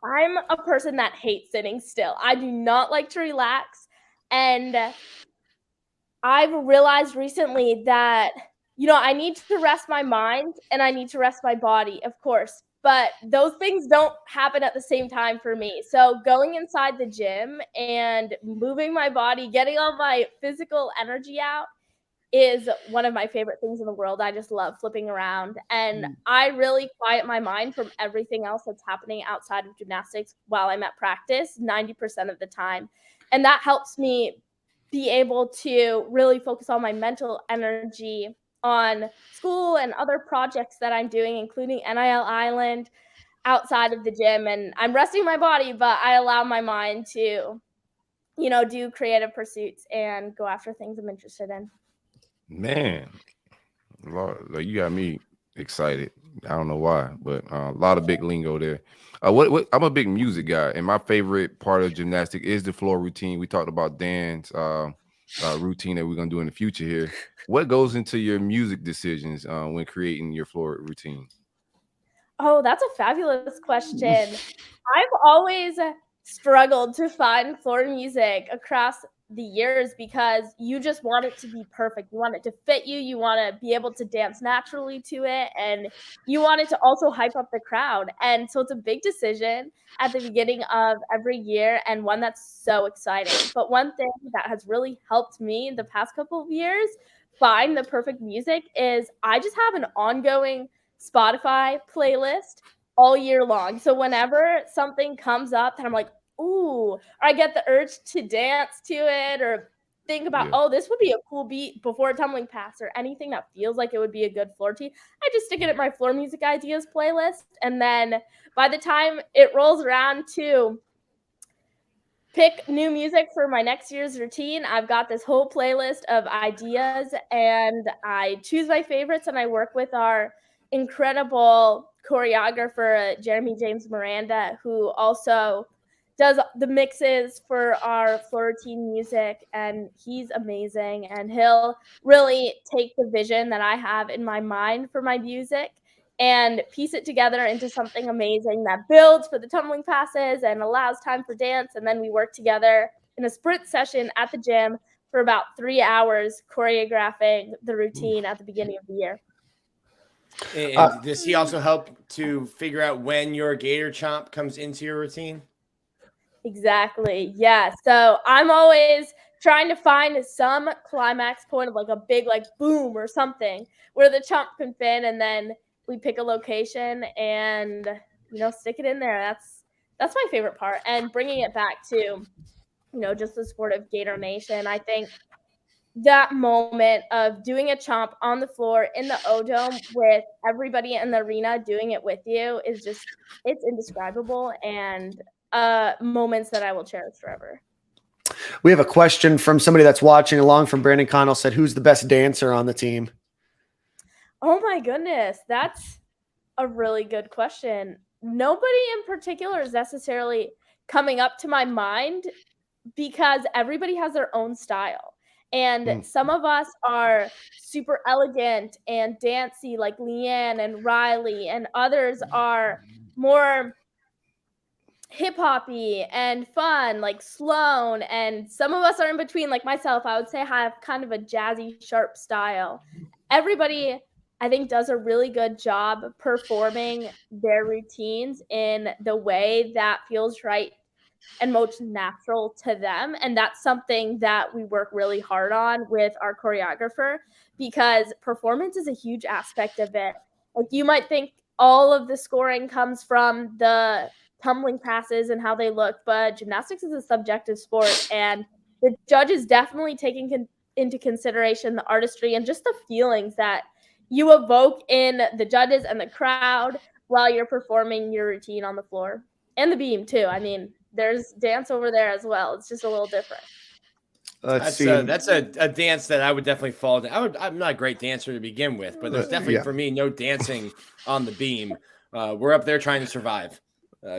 I'm a person that hates sitting still. I do not like to relax. And I've realized recently that, I need to rest my mind and I need to rest my body, of course. But those things don't happen at the same time for me. So going inside the gym and moving my body, getting all my physical energy out is one of my favorite things in the world. I just love flipping around. And I really quiet my mind from everything else that's happening outside of gymnastics while I'm at practice 90% of the time. And that helps me be able to really focus all my mental energy on school and other projects that I'm doing, including NIL Island outside of the gym. And I'm resting my body, but I allow my mind to, do creative pursuits and go after things I'm interested in. Man, Lord, like, you got me excited. I don't know why, but a lot of big lingo there. What I'm a big music guy, and my favorite part of gymnastic is the floor routine. We talked about Dan's routine that we're gonna do in the future here. What goes into your music decisions when creating your floor routine? Oh, that's a fabulous question. I've always struggled to find floor music across the years because you just want it to be perfect. You want it to fit you. You want to be able to dance naturally to it. And you want it to also hype up the crowd. And so it's a big decision at the beginning of every year and one that's so exciting. But one thing that has really helped me the past couple of years find the perfect music is I just have an ongoing Spotify playlist all year long. So whenever something comes up that I'm like, ooh, or I get the urge to dance to it or think about, oh, this would be a cool beat before a tumbling pass or anything that feels like it would be a good floor tee, I just stick it in my floor music ideas playlist. And then by the time it rolls around to pick new music for my next year's routine, I've got this whole playlist of ideas and I choose my favorites and I work with our incredible choreographer, Jeremy James Miranda, who also does the mixes for our floor routine music, and he's amazing. And he'll really take the vision that I have in my mind for my music and piece it together into something amazing that builds for the tumbling passes and allows time for dance. And then we work together in a sprint session at the gym for about 3 hours, choreographing the routine at the beginning of the year. And does he also help to figure out when your gator chomp comes into your routine? Exactly. Yeah. So I'm always trying to find some climax point of like a big like boom or something where the chomp can fit, and then we pick a location and stick it in there. That's my favorite part. And bringing it back to just the sport of Gator Nation, I think that moment of doing a chomp on the floor in the O-Dome with everybody in the arena doing it with you is just, it's indescribable, and moments that I will cherish forever. We have a question from somebody that's watching along from Brandon Connell, said, who's the best dancer on the team? Oh my goodness. That's a really good question. Nobody in particular is necessarily coming up to my mind because everybody has their own style. And some of us are super elegant and dancey like Leanne and Riley, and others are more hip-hoppy and fun like Sloan, and some of us are in between like myself. I would say I have kind of a jazzy, sharp style. Everybody, I think, does a really good job performing their routines in the way that feels right and most natural to them. And that's something that we work really hard on with our choreographer, because performance is a huge aspect of it. Like, you might think all of the scoring comes from the tumbling passes and how they look, but gymnastics is a subjective sport, and the judges definitely taking into consideration the artistry and just the feelings that you evoke in the judges and the crowd while you're performing your routine on the floor and the beam too. I mean, there's dance over there as well. It's just a little different. That's a dance that I would definitely fall into. I'm not a great dancer to begin with, but there's definitely for me no dancing on the beam. We're up there trying to survive,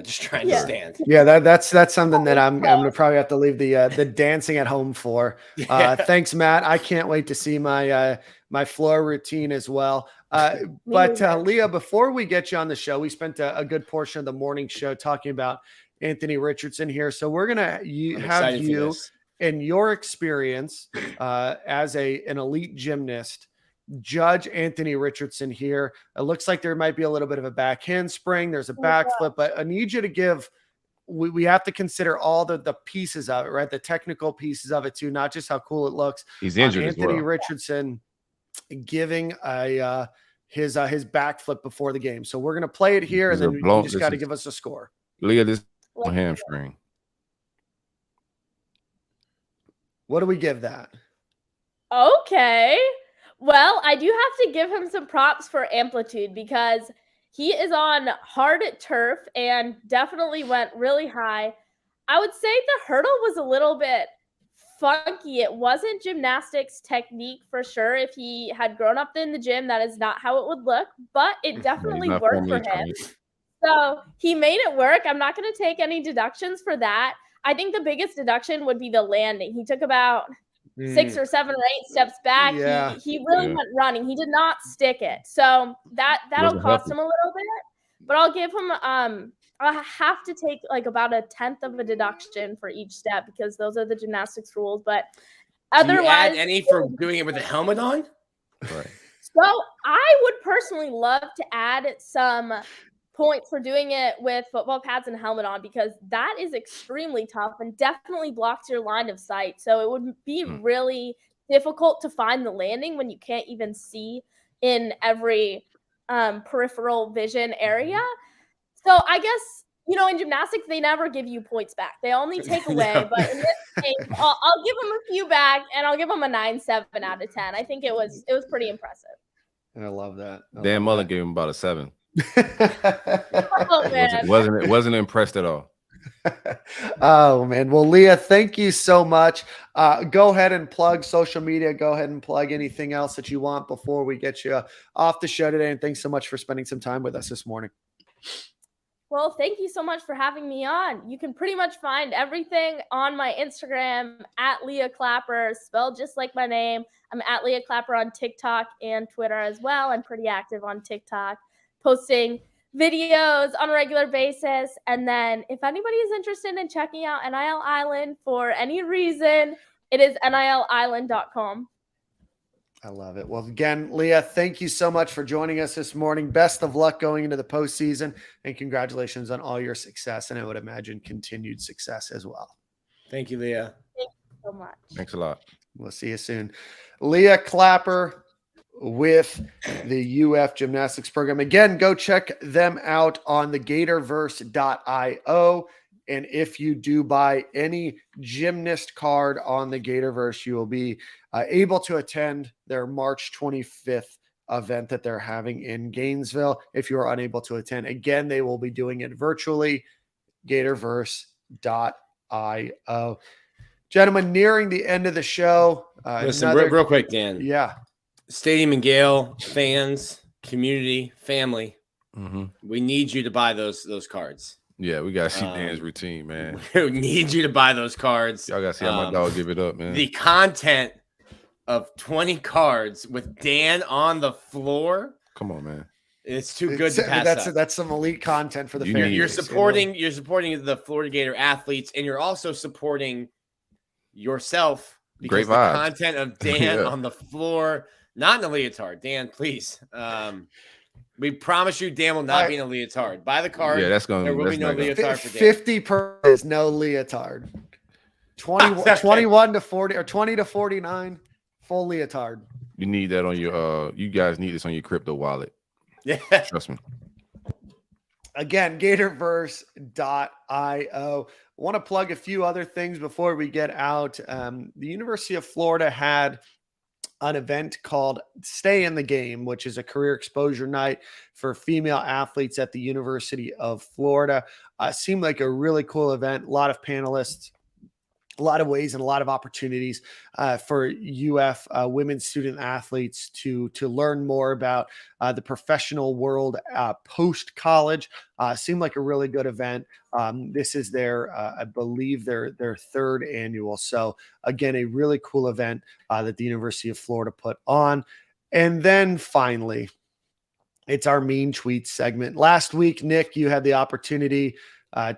just trying to stand. Yeah, that's something that I'm gonna probably have to leave the dancing at home for. Thanks, Matt. I can't wait to see my my floor routine as well. But Leah, before we get you on the show, we spent a good portion of the morning show talking about Anthony Richardson here, so we're gonna have you. In your experience as an elite gymnast, judge Anthony Richardson here. It looks like there might be a little bit of a back handspring. There's a backflip, but I need you to give – we have to consider all the pieces of it, right? The technical pieces of it too, not just how cool it looks. He's injured Anthony as well. Richardson giving his backflip before the game. So we're going to play it here, and then you just got to give us a score. Look at this hamstring. What do we give that? Okay. Well, I do have to give him some props for amplitude because he is on hard turf and definitely went really high. I would say the hurdle was a little bit funky. It wasn't gymnastics technique for sure. If he had grown up in the gym, that is not how it would look, but it definitely worked for him. So he made it work. I'm not going to take any deductions for that. I think the biggest deduction would be the landing. He took about 6 or 7 or 8 steps back. Yeah. He really went running. He did not stick it. So that'll cost him a little bit. But I'll give him I have to take like about 1/10 of a deduction for each step because those are the gymnastics rules. But otherwise, do you add any for doing it with a helmet on? Right. So I would personally love to add some points for doing it with football pads and helmet on because that is extremely tough and definitely blocks your line of sight. So it would be really difficult to find the landing when you can't even see in every peripheral vision area. So I guess, in gymnastics, they never give you points back. They only take away. No. But in this case, I'll give them a few back, and I'll give them a 9.7 out of 10. I think it was pretty impressive. I love that. Dan Mullen gave him about a 7. Oh, man. Wasn't impressed at all. Oh, man. Well, Leah, thank you so much. Go ahead and plug social media. Go ahead and plug anything else that you want before we get you off the show today. And thanks so much for spending some time with us this morning. Well, thank you so much for having me on. You can pretty much find everything on my Instagram at Leah Clapper, spelled just like my name. I'm at Leah Clapper on TikTok and Twitter as well. I'm pretty active on TikTok, posting videos on a regular basis. And then if anybody is interested in checking out NIL Island for any reason, it is nilisland.com. I love it. Well, again, Leah, thank you so much for joining us this morning. Best of luck going into the postseason, and congratulations on all your success, and I would imagine continued success as well. Thank you, Leah. Thank you so much. Thanks a lot. We'll see you soon. Leah Clapper with the UF Gymnastics program. Again, go check them out on the Gatorverse.io. And if you do buy any gymnast card on the Gatorverse, you will be able to attend their March 25th event that they're having in Gainesville. If you are unable to attend, again, they will be doing it virtually. Gatorverse.io. Gentlemen, nearing the end of the show. Listen, real quick, Dan. Yeah. Stadium and Gale fans, community, family. We need you to buy those cards. Yeah, we gotta see Dan's routine, man. We need you to buy those cards. Y'all gotta see how my dog give it up, man. The content of 20 cards with Dan on the floor. Come on, man. It's too good to pass up. That's some elite content for the fans. You're supporting the Florida Gator athletes, and you're also supporting yourself because the content of Dan on the floor, not in a leotard. Dan, please. We promise you Dan will not be in a leotard. Buy the card. Yeah, there will be no leotard for Dan. 50 per is no leotard. 21 to 40 or 20 to 49 full leotard. You need that on your you guys need this on your crypto wallet. Yeah. Trust me. Again, Gatorverse.io. Want to plug a few other things before we get out. The University of Florida had an event called Stay in the Game, which is a career exposure night for female athletes at the University of Florida. Seemed like a really cool event. A lot of panelists, a lot of ways and a lot of opportunities for UF women student athletes to learn more about the professional world post college. Seemed like a really good event. This is their, I believe, their third annual. So again, a really cool event that the University of Florida put on. And then finally, it's our mean tweets segment. Last week, Nick, you had the opportunity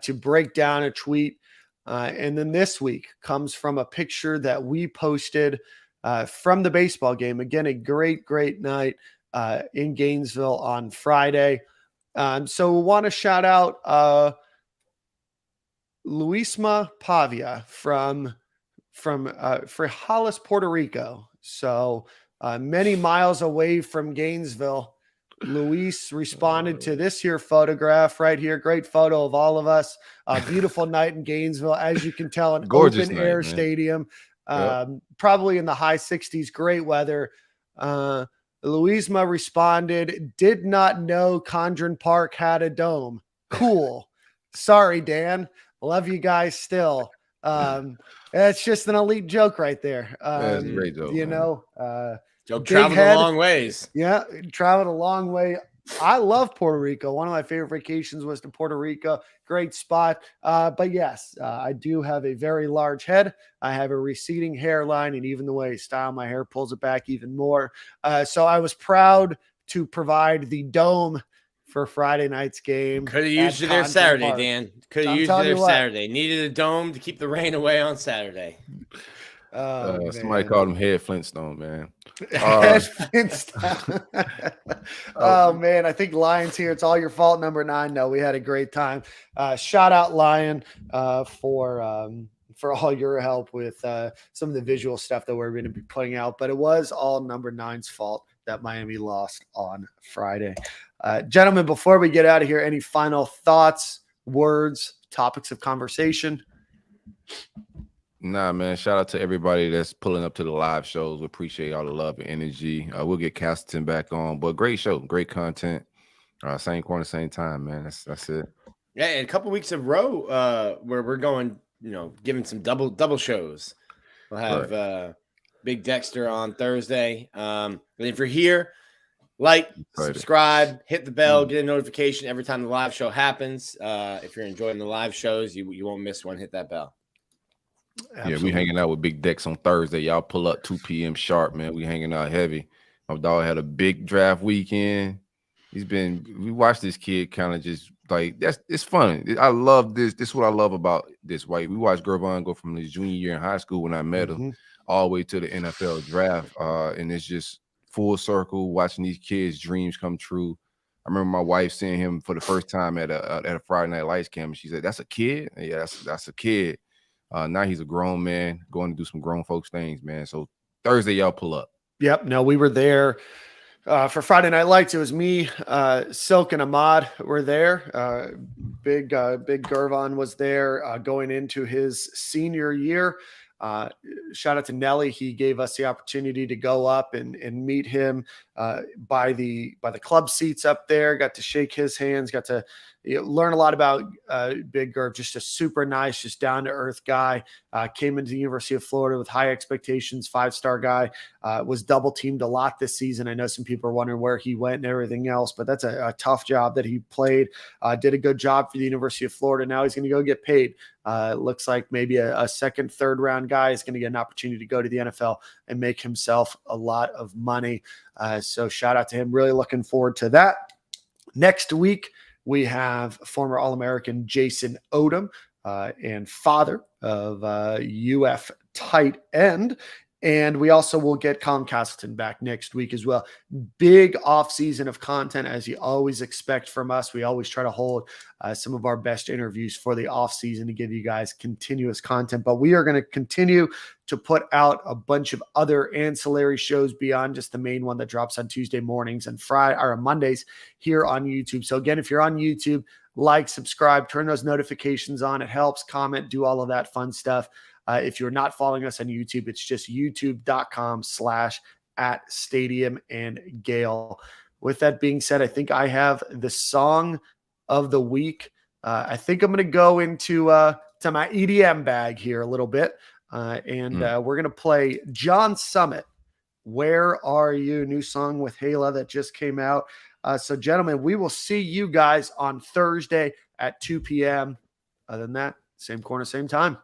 to break down a tweet. And then this week comes from a picture that we posted from the baseball game. Again, a great, great night in Gainesville on Friday. So we want to shout out Luisma Pavia from Frijoles, Puerto Rico. So many miles away from Gainesville. Luis responded to this here photograph right here. Great photo of all of us. A beautiful night in Gainesville. As you can tell, an Gorgeous open night, air man. stadium, Yep. probably in the high 60s. Great weather. Luisma responded, did not know Condren Park had a dome. Cool. Sorry, Dan. Love you guys still. It's just an elite joke right there. That's a great joke, you man. know, Joe big traveled head. a long ways. Yeah, traveled a long way. I love Puerto Rico. One of my favorite vacations was to Puerto Rico. Great spot. But yes, I do have a very large head. I have a receding hairline, and even the way I style my hair pulls it back even more. So I was proud to provide the dome for Friday night's game. Could have used you there Condren Saturday, Park. Dan. Could have I'm used you telling there you what. Saturday. Needed a dome to keep the rain away on Saturday. Somebody called him Head Flintstone, man. Flintstone. Oh man, I think Lion's here. It's all your fault. Number 9. No, we had a great time. Shout out Lion for all your help with some of the visual stuff that we're going to be putting out. But it was all number 9's fault that Miami lost on Friday. Gentlemen, before we get out of here, any final thoughts, words, topics of conversation? Nah, man. Shout out to everybody that's pulling up to the live shows. We appreciate all the love and energy. We'll get Castleton back on, but great show, great content. Same corner, same time, man. That's it. Yeah, and a couple weeks in a row where we're going, giving some double shows. We'll have Big Dexter on Thursday. And if you're here, subscribe, hit the bell, get a notification every time the live show happens. If you're enjoying the live shows, you won't miss one. Hit that bell. Absolutely. Yeah, we hanging out with Big Dex on Thursday. Y'all pull up 2 p.m. sharp, man. We hanging out heavy. My dog had a big draft weekend. We watched this kid kind of just like it's fun. I love this. This is what I love about this. White. We watched Gervon go from his junior year in high school when I met him all the way to the NFL draft. And it's just full circle watching these kids' dreams come true. I remember my wife seeing him for the first time at a Friday Night Lights camp, and she said, "That's a kid." Yeah, that's a kid. Now he's a grown man going to do some grown folks things, man. So Thursday, y'all pull up. Yep. No, we were there for Friday Night Lights. It was me, Silk, and Ahmad were there. Big Gervon was there going into his senior year. Shout out to Nelly. He gave us the opportunity to go up and meet him by the club seats up there. Got to shake his hands. Got to learn a lot about Big Gerv. Just a super nice, just down to earth guy. Came into the University of Florida with high expectations. 5-star guy. Was double teamed a lot this season. I know some people are wondering where he went and everything else, but that's a tough job that he played. Did a good job for the University of Florida. Now he's going to go get paid. Looks like maybe a second, third round guy is going to get an opportunity to go to the NFL and make himself a lot of money. So shout out to him. Really looking forward to that. Next week, we have former All-American Jason Odom and father of UF tight end. And we also will get Colin Castleton back next week as well. Big offseason of content, as you always expect from us. We always try to hold some of our best interviews for the offseason to give you guys continuous content. But we are going to continue to put out a bunch of other ancillary shows beyond just the main one that drops on Tuesday mornings and Mondays here on YouTube. So again, if you're on YouTube, like, subscribe, turn those notifications on. It helps. Comment, do all of that fun stuff. If you're not following us on YouTube, it's just youtube.com/@Stadium and Gale. With that being said, I think I have the song of the week. I think I'm going to go into to my EDM bag here a little bit. We're going to play John Summit. Where Are You? New song with Hala that just came out. So, gentlemen, we will see you guys on Thursday at 2 p.m. Other than that, same corner, same time.